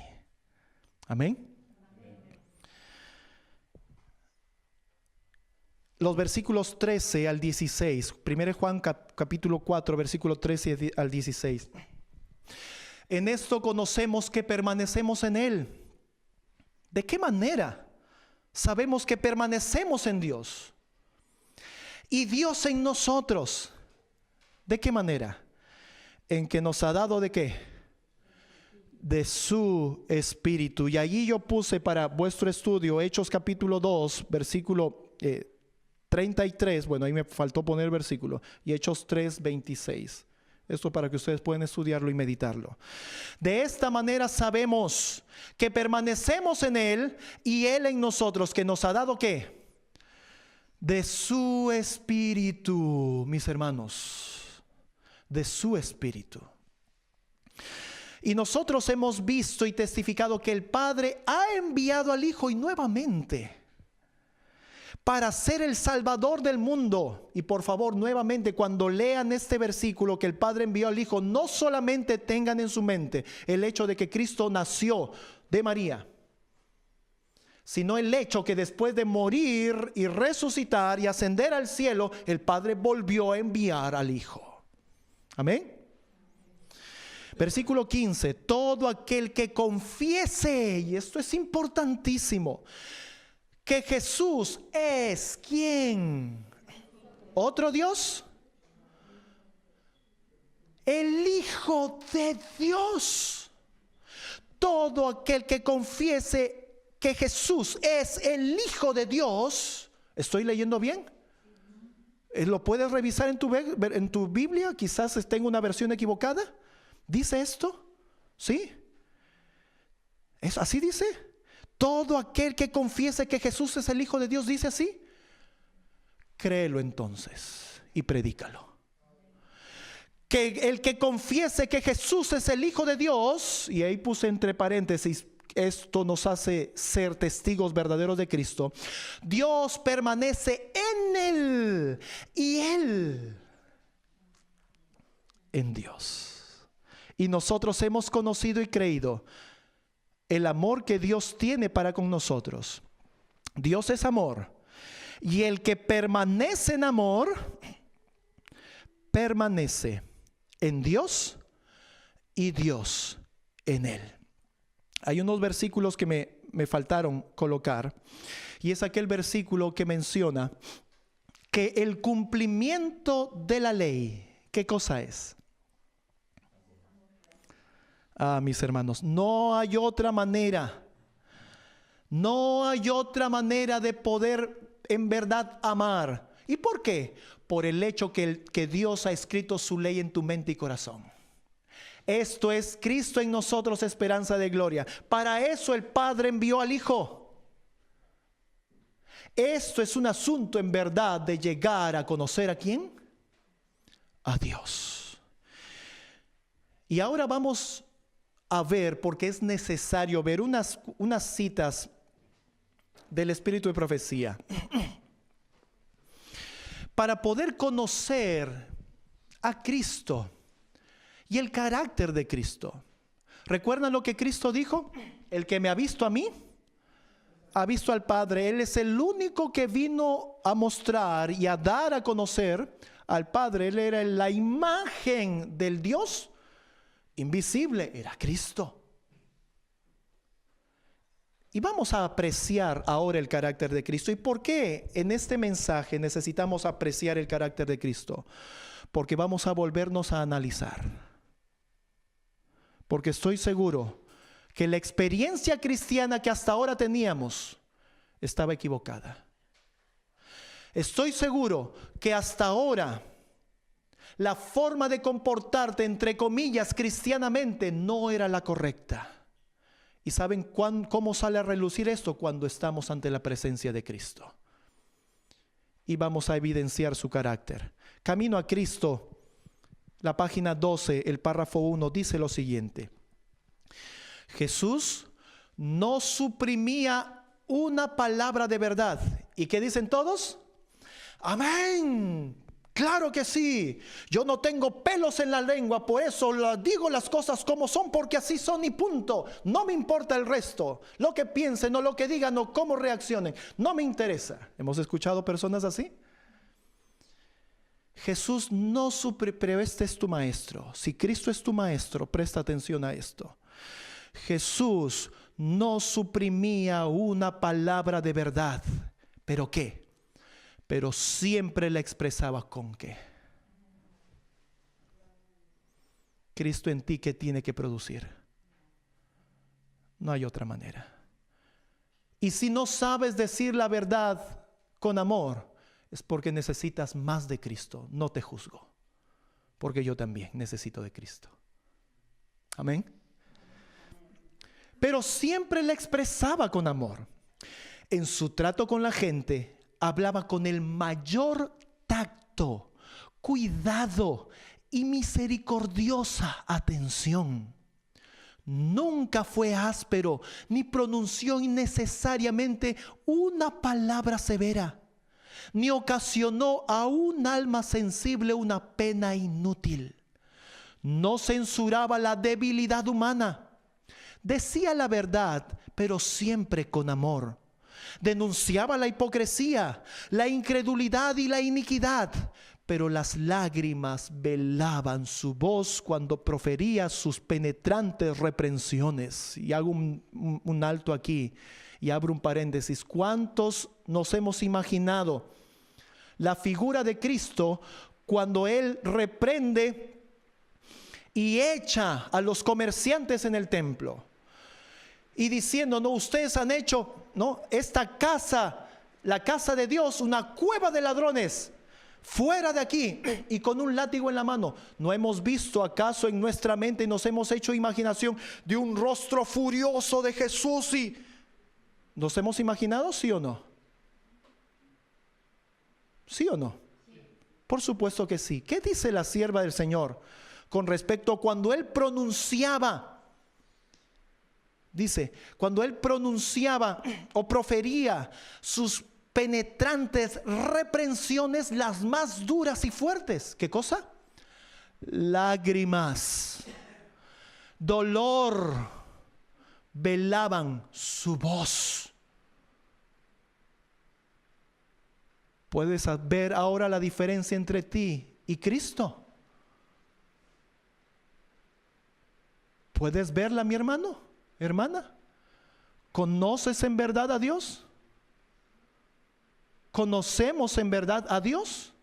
[SPEAKER 1] Amén. Los versículos 13 al 16. 1 Juan capítulo 4, versículo 13 al 16. En esto conocemos que permanecemos en Él. ¿De qué manera? Sabemos que permanecemos en Dios y Dios en nosotros. ¿De qué manera? En que nos ha dado ¿de qué? De su Espíritu. Y allí yo puse para vuestro estudio Hechos capítulo 2, versículo 33. Bueno, ahí me faltó poner el versículo. Y Hechos 3, 26. Esto para que ustedes puedan estudiarlo y meditarlo. De esta manera sabemos que permanecemos en Él y Él en nosotros, que nos ha dado ¿qué? De su Espíritu, mis hermanos. De su Espíritu. Y nosotros hemos visto y testificado que el Padre ha enviado al Hijo y nuevamente para ser el Salvador del mundo. Y por favor, nuevamente, cuando lean este versículo que el Padre envió al Hijo, no solamente tengan en su mente el hecho de que Cristo nació de María, sino el hecho que después de morir y resucitar y ascender al cielo, el Padre volvió a enviar al Hijo. Amén. Versículo 15, todo aquel que confiese, y esto es importantísimo, que Jesús es ¿quién? ¿Otro Dios? El Hijo de Dios. Todo aquel que confiese que Jesús es el Hijo de Dios. ¿Estoy leyendo bien? ¿Lo puedes revisar en tu Biblia? Quizás esté en una versión equivocada. ¿Dice esto? ¿Sí? ¿Es así dice? Todo aquel que confiese que Jesús es el Hijo de Dios, dice así. Créelo entonces y predícalo. Que el que confiese que Jesús es el Hijo de Dios, y ahí puse entre paréntesis, esto nos hace ser testigos verdaderos de Cristo. Dios permanece en Él y Él en Dios. Y nosotros hemos conocido y creído el amor que Dios tiene para con nosotros. Dios es amor. Y el que permanece en amor, permanece en Dios y Dios en él. Hay unos versículos que me faltaron colocar. Y es aquel versículo que menciona que el cumplimiento de la ley, ¿qué cosa es? Ah, mis hermanos, no hay otra manera. No hay otra manera de poder en verdad amar. ¿Y por qué? Por el hecho que Dios ha escrito su ley en tu mente y corazón. Esto es Cristo en nosotros, esperanza de gloria. Para eso el Padre envió al Hijo. Esto es un asunto en verdad de llegar a conocer ¿a quién? A Dios. Y ahora vamos a ver, porque es necesario ver unas citas del Espíritu de Profecía. Para poder conocer a Cristo y el carácter de Cristo. ¿Recuerdan lo que Cristo dijo? El que me ha visto a mí, ha visto al Padre. Él es el único que vino a mostrar y a dar a conocer al Padre. Él era la imagen del Dios invisible, era Cristo. Y vamos a apreciar ahora el carácter de Cristo. ¿Y por qué en este mensaje necesitamos apreciar el carácter de Cristo? Porque vamos a volvernos a analizar. Porque estoy seguro que la experiencia cristiana que hasta ahora teníamos estaba equivocada. Estoy seguro que hasta ahora la forma de comportarte, entre comillas, cristianamente no era la correcta. ¿Y saben cómo sale a relucir esto? Cuando estamos ante la presencia de Cristo. Y vamos a evidenciar su carácter. Camino a Cristo, la página 12, el párrafo 1, dice lo siguiente. Jesús no suprimía una palabra de verdad. ¿Y qué dicen todos? Amén. Claro que sí. Yo no tengo pelos en la lengua, por eso digo las cosas como son, porque así son y punto. No me importa el resto, lo que piensen o lo que digan o cómo reaccionen. No me interesa. ¿Hemos escuchado personas así? Jesús no suprime, pero este es tu maestro. Si Cristo es tu maestro, presta atención a esto. Jesús no suprimía una palabra de verdad. ¿Pero qué? Pero siempre la expresaba con qué. Cristo en ti, ¿qué tiene que producir? No hay otra manera. Y si no sabes decir la verdad con amor, es porque necesitas más de Cristo. No te juzgo, porque yo también necesito de Cristo. Amén. Pero siempre la expresaba con amor. En su trato con la gente, hablaba con el mayor tacto, cuidado y misericordiosa atención. Nunca fue áspero ni pronunció innecesariamente una palabra severa, ni ocasionó a un alma sensible una pena inútil. No censuraba la debilidad humana. Decía la verdad, pero siempre con amor. Denunciaba la hipocresía, la incredulidad y la iniquidad, pero las lágrimas velaban su voz cuando profería sus penetrantes reprensiones. Y hago un alto aquí y abro un paréntesis. ¿Cuántos nos hemos imaginado la figura de Cristo cuando Él reprende y echa a los comerciantes en el templo? Y diciendo, no, ustedes han hecho, no, esta casa, la casa de Dios, una cueva de ladrones. Fuera de aquí. Y con un látigo en la mano. ¿No hemos visto acaso en nuestra mente y nos hemos hecho imaginación de un rostro furioso de Jesús? Y ¿nos hemos imaginado, sí o no? ¿Sí o no? Por supuesto que sí. ¿Qué dice la sierva del Señor con respecto a cuando Él pronunciaba? Dice, cuando Él pronunciaba o profería sus penetrantes reprensiones, las más duras y fuertes. ¿Qué cosa? Lágrimas, dolor, velaban su voz. ¿Puedes ver ahora la diferencia entre ti y Cristo? ¿Puedes verla, mi hermano? Hermana, ¿conoces en verdad a Dios? ¿Conocemos en verdad a Dios?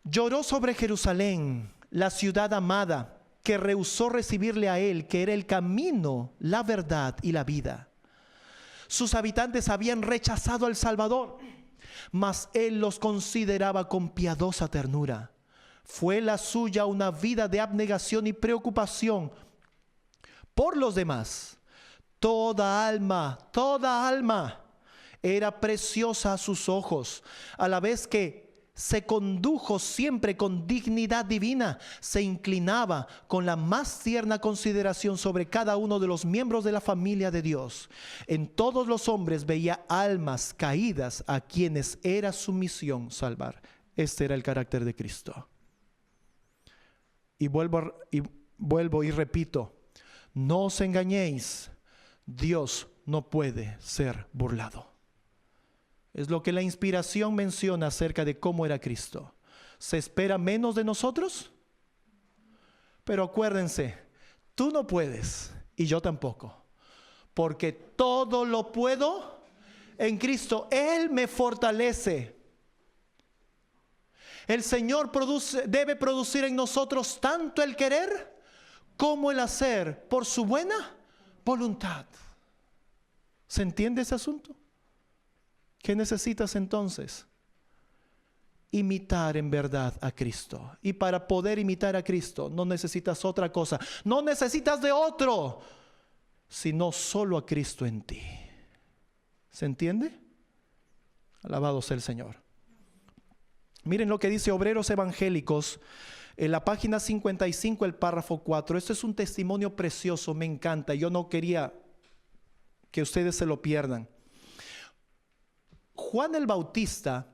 [SPEAKER 1] Lloró sobre Jerusalén, la ciudad amada, que rehusó recibirle a él, que era el camino, la verdad y la vida. Sus habitantes habían rechazado al Salvador, mas él los consideraba con piadosa ternura. Fue la suya una vida de abnegación y preocupación por los demás. Toda alma era preciosa a sus ojos, a la vez que se condujo siempre con dignidad divina, se inclinaba con la más tierna consideración sobre cada uno de los miembros de la familia de Dios. En todos los hombres veía almas caídas a quienes era su misión salvar. Este era el carácter de Cristo. Y vuelvo y repito, no os engañéis, Dios no puede ser burlado. Es lo que la inspiración menciona acerca de cómo era Cristo. ¿Se espera menos de nosotros? Pero acuérdense, tú no puedes y yo tampoco, porque todo lo puedo en Cristo. Él me fortalece. El Señor debe producir en nosotros tanto el querer como el hacer por su buena voluntad. ¿Se entiende ese asunto? ¿Qué necesitas entonces? Imitar en verdad a Cristo. Y para poder imitar a Cristo no necesitas otra cosa, no necesitas de otro, sino solo a Cristo en ti. ¿Se entiende? Alabado sea el Señor. Miren lo que dice Obreros Evangélicos en la página 55, el párrafo 4. Esto es un testimonio precioso, me encanta. Yo no quería que ustedes se lo pierdan. Juan el Bautista,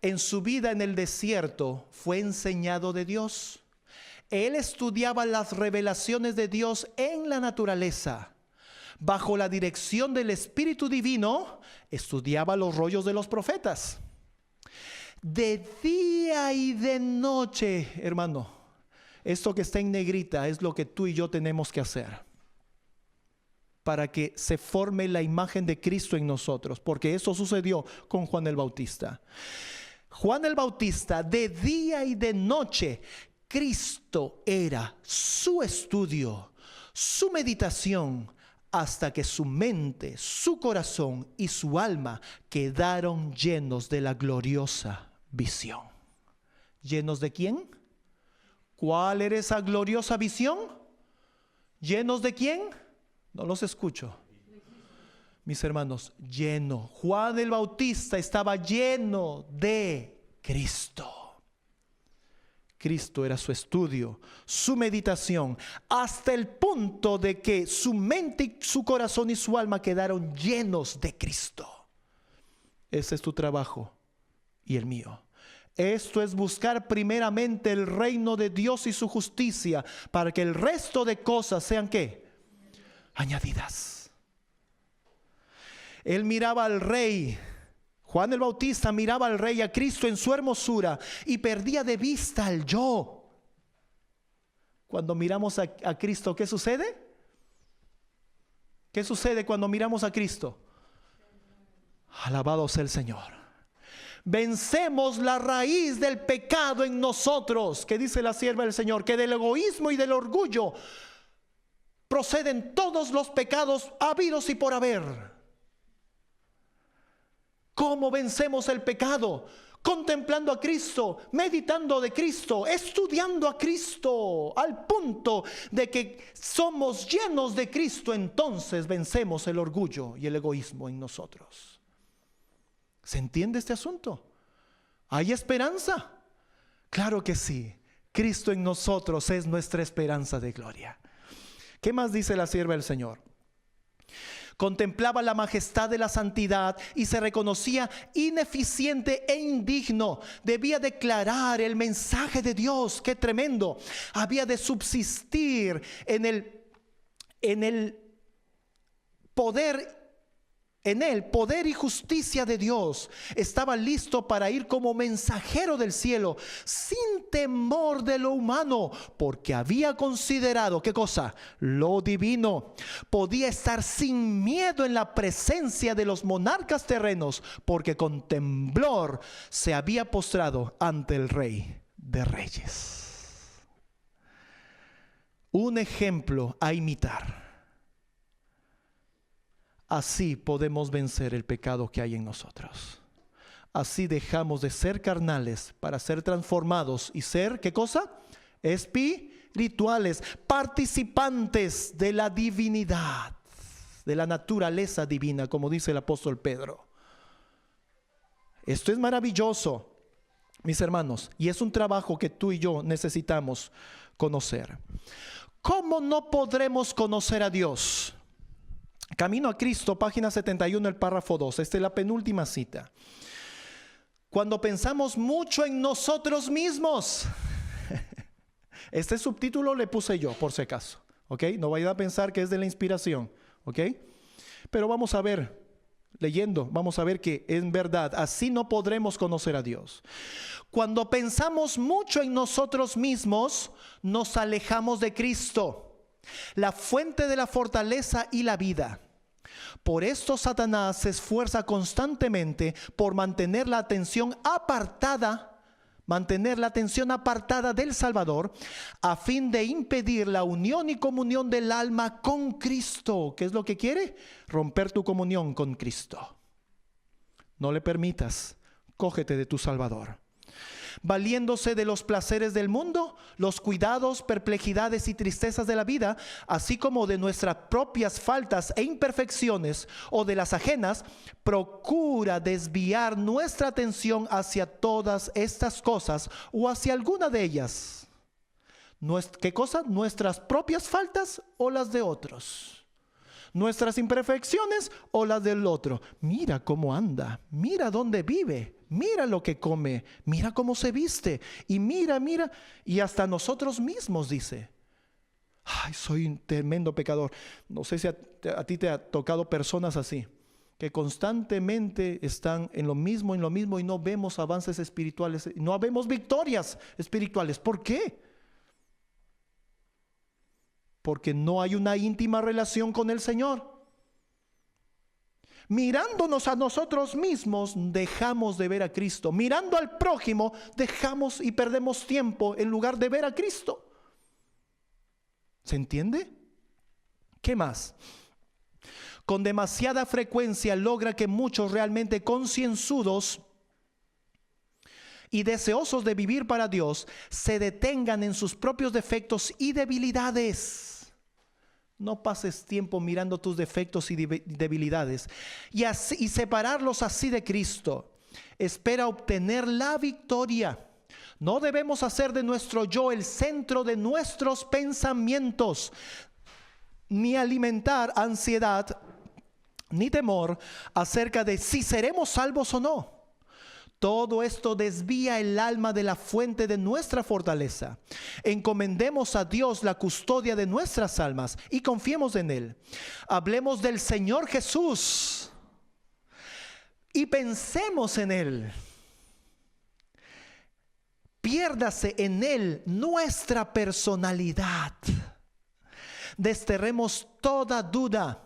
[SPEAKER 1] en su vida en el desierto, fue enseñado de Dios. Él estudiaba las revelaciones de Dios en la naturaleza. Bajo la dirección del Espíritu Divino, estudiaba los rollos de los profetas. De día y de noche, hermano, esto que está en negrita es lo que tú y yo tenemos que hacer para que se forme la imagen de Cristo en nosotros, porque eso sucedió con Juan el Bautista. Juan el Bautista, de día y de noche, Cristo era su estudio, su meditación, hasta que su mente, su corazón y su alma quedaron llenos de la gloriosa visión. ¿Llenos de quién? ¿Cuál era esa gloriosa visión? ¿Llenos de quién? No los escucho. Mis hermanos, lleno. Juan el Bautista estaba lleno de Cristo. Cristo era su estudio, su meditación, hasta el punto de que su mente, su corazón y su alma quedaron llenos de Cristo. Ese es tu trabajo y el mío. Esto es buscar primeramente el reino de Dios y su justicia, para que el resto de cosas sean ¿qué? Añadidas. Él miraba al rey. Juan el Bautista miraba al rey, a Cristo en su hermosura, y perdía de vista al yo. Cuando miramos a Cristo, ¿qué sucede? ¿Qué sucede cuando miramos a Cristo? Alabado sea el Señor. Vencemos la raíz del pecado en nosotros, que dice la sierva del Señor, que del egoísmo y del orgullo proceden todos los pecados habidos y por haber. ¿Cómo vencemos el pecado? Contemplando a Cristo, meditando de Cristo, estudiando a Cristo, al punto de que somos llenos de Cristo. Entonces vencemos el orgullo y el egoísmo en nosotros. ¿Se entiende este asunto? ¿Hay esperanza? Claro que sí. Cristo en nosotros es nuestra esperanza de gloria. ¿Qué más dice la sierva del Señor? Contemplaba la majestad de la santidad y se reconocía ineficiente e indigno. Debía declarar el mensaje de Dios. ¡Qué tremendo! Había de subsistir en el poder. En él, poder y justicia de Dios. Estaba listo para ir como mensajero del cielo, sin temor de lo humano, porque había considerado, ¿qué cosa? Lo divino. Podía estar sin miedo en la presencia de los monarcas terrenos, porque con temblor se había postrado ante el Rey de reyes. Un ejemplo a imitar. Así podemos vencer el pecado que hay en nosotros. Así dejamos de ser carnales para ser transformados y ser, ¿qué cosa? Espirituales, participantes de la divinidad, de la naturaleza divina, como dice el apóstol Pedro. Esto es maravilloso, mis hermanos, y es un trabajo que tú y yo necesitamos conocer. ¿Cómo no podremos conocer a Dios? Camino a Cristo, página 71, el párrafo 2. Esta es la penúltima cita. Cuando pensamos mucho en nosotros mismos. Este subtítulo le puse yo, por si acaso. ¿Ok? No vayan a pensar que es de la inspiración. ¿Ok? Pero vamos a ver, leyendo, vamos a ver que en verdad así no podremos conocer a Dios. Cuando pensamos mucho en nosotros mismos, nos alejamos de Cristo, la fuente de la fortaleza y la vida. Por esto Satanás se esfuerza constantemente por mantener la atención apartada del Salvador, a fin de impedir la unión y comunión del alma con Cristo. ¿Qué es lo que quiere? Romper tu comunión con Cristo. No le permitas, cógete de tu Salvador. Valiéndose de los placeres del mundo, los cuidados, perplejidades y tristezas de la vida, así como de nuestras propias faltas e imperfecciones o de las ajenas, procura desviar nuestra atención hacia todas estas cosas o hacia alguna de ellas. ¿Qué cosa? ¿Nuestras propias faltas o las de otros? ¿Nuestras imperfecciones o las del otro? Mira cómo anda, mira dónde vive, mira lo que come, mira cómo se viste, y mira, y hasta nosotros mismos dice: ay, soy un tremendo pecador. No sé si a ti te ha tocado personas así, que constantemente están en lo mismo y no vemos avances espirituales, no vemos victorias espirituales. ¿Por qué? Porque no hay una íntima relación con el Señor. Mirándonos a nosotros mismos, dejamos de ver a Cristo. Mirando al prójimo, dejamos y perdemos tiempo en lugar de ver a Cristo. ¿Se entiende? ¿Qué más? Con demasiada frecuencia logra que muchos realmente concienzudos y deseosos de vivir para Dios se detengan en sus propios defectos y debilidades. No pases tiempo mirando tus defectos y debilidades y separarlos así de Cristo. Espera obtener la victoria. No debemos hacer de nuestro yo el centro de nuestros pensamientos, ni alimentar ansiedad ni temor acerca de si seremos salvos o no. Todo esto desvía el alma de la fuente de nuestra fortaleza. Encomendemos a Dios la custodia de nuestras almas y confiemos en Él. Hablemos del Señor Jesús y pensemos en Él. Piérdase en Él nuestra personalidad. Desterremos toda duda.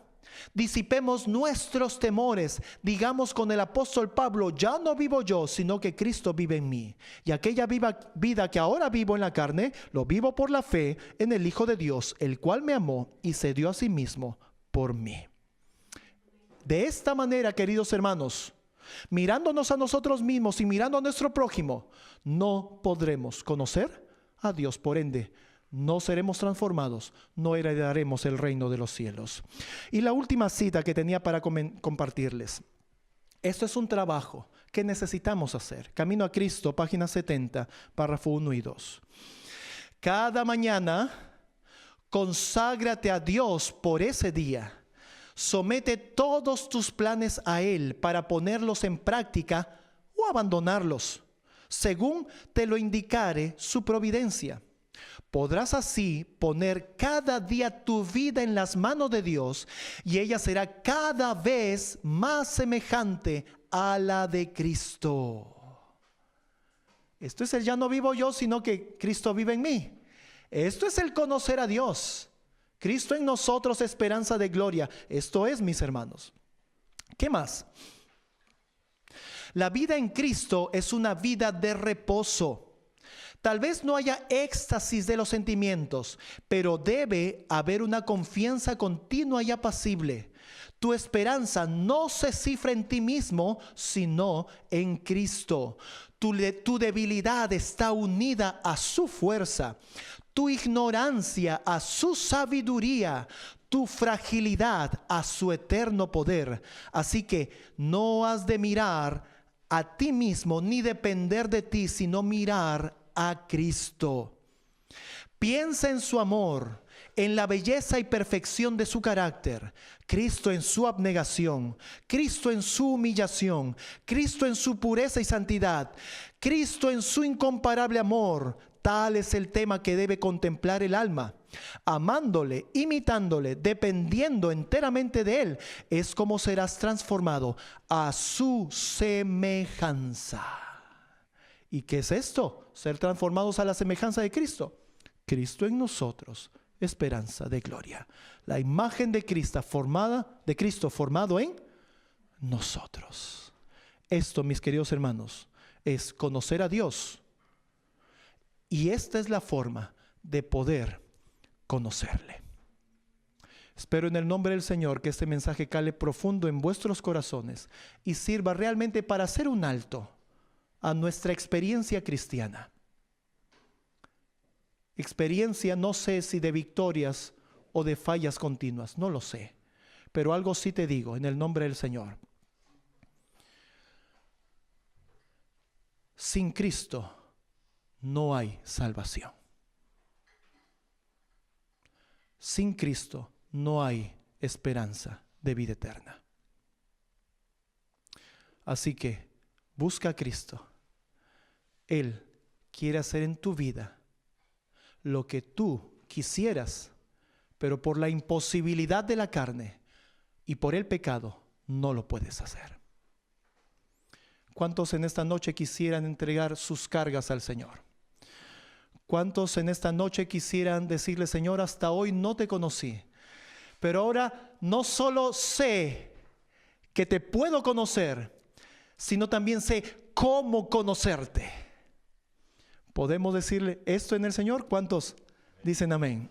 [SPEAKER 1] Disipemos nuestros temores. Digamos con el apóstol Pablo: ya no vivo yo, sino que Cristo vive en mí. Y aquella vida que ahora vivo en la carne, lo vivo por la fe en el Hijo de Dios, el cual me amó y se dio a sí mismo por mí. De esta manera, queridos hermanos, mirándonos a nosotros mismos y mirando a nuestro prójimo, no podremos conocer a Dios. Por ende, no seremos transformados, no heredaremos el reino de los cielos. Y la última cita que tenía para compartirles. Esto es un trabajo que necesitamos hacer. Camino a Cristo, página 70, párrafo 1 y 2. Cada mañana, conságrate a Dios por ese día. Somete todos tus planes a Él para ponerlos en práctica o abandonarlos, según te lo indicare su providencia. Podrás así poner cada día tu vida en las manos de Dios y ella será cada vez más semejante a la de Cristo. Esto es el ya no vivo yo, sino que Cristo vive en mí. Esto es el conocer a Dios. Cristo en nosotros, esperanza de gloria. Esto es, mis hermanos. ¿Qué más? La vida en Cristo es una vida de reposo. Tal vez no haya éxtasis de los sentimientos, pero debe haber una confianza continua y apacible. Tu esperanza no se cifra en ti mismo, sino en Cristo. Tu debilidad está unida a su fuerza, tu ignorancia a su sabiduría, tu fragilidad a su eterno poder. Así que no has de mirar a ti mismo ni depender de ti, sino mirar a Cristo. Piensa en su amor, en la belleza y perfección de su carácter, Cristo en su abnegación, Cristo en su humillación, Cristo en su pureza y santidad, Cristo en su incomparable amor. Tal es el tema que debe contemplar el alma. Amándole, imitándole, dependiendo enteramente de Él, es como serás transformado a su semejanza. ¿Y qué es esto? Ser transformados a la semejanza de Cristo. Cristo en nosotros, esperanza de gloria. La imagen de Cristo formado en nosotros. Esto, mis queridos hermanos, es conocer a Dios. Y esta es la forma de poder conocerle. Espero en el nombre del Señor que este mensaje cale profundo en vuestros corazones y sirva realmente para hacer un alto a nuestra experiencia cristiana. Experiencia, no sé si de victorias o de fallas continuas, no lo sé, pero algo sí te digo en el nombre del Señor. Sin Cristo no hay salvación. Sin Cristo no hay esperanza de vida eterna. Así que busca a Cristo. Él quiere hacer en tu vida lo que tú quisieras, pero por la imposibilidad de la carne y por el pecado no lo puedes hacer. ¿Cuántos en esta noche quisieran entregar sus cargas al Señor? ¿Cuántos en esta noche quisieran decirle: Señor, hasta hoy no te conocí, pero ahora no solo sé que te puedo conocer, sino también sé cómo conocerte? ¿Podemos decirle esto en el Señor? ¿Cuántos dicen amén?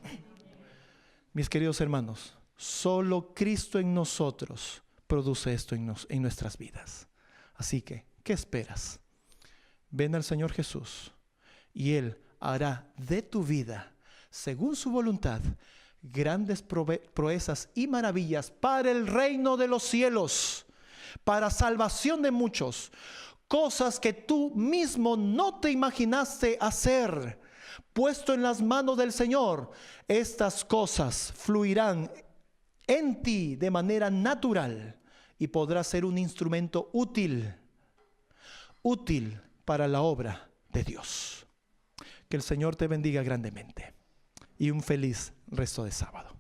[SPEAKER 1] Mis queridos hermanos, solo Cristo en nosotros produce esto en nuestras vidas. Así que, ¿qué esperas? Ven al Señor Jesús y Él hará de tu vida, según su voluntad, grandes proezas y maravillas para el reino de los cielos, para salvación de muchos. Cosas que tú mismo no te imaginaste hacer. Puesto en las manos del Señor, estas cosas fluirán en ti de manera natural y podrás ser un instrumento útil para la obra de Dios. Que el Señor te bendiga grandemente y un feliz resto de sábado.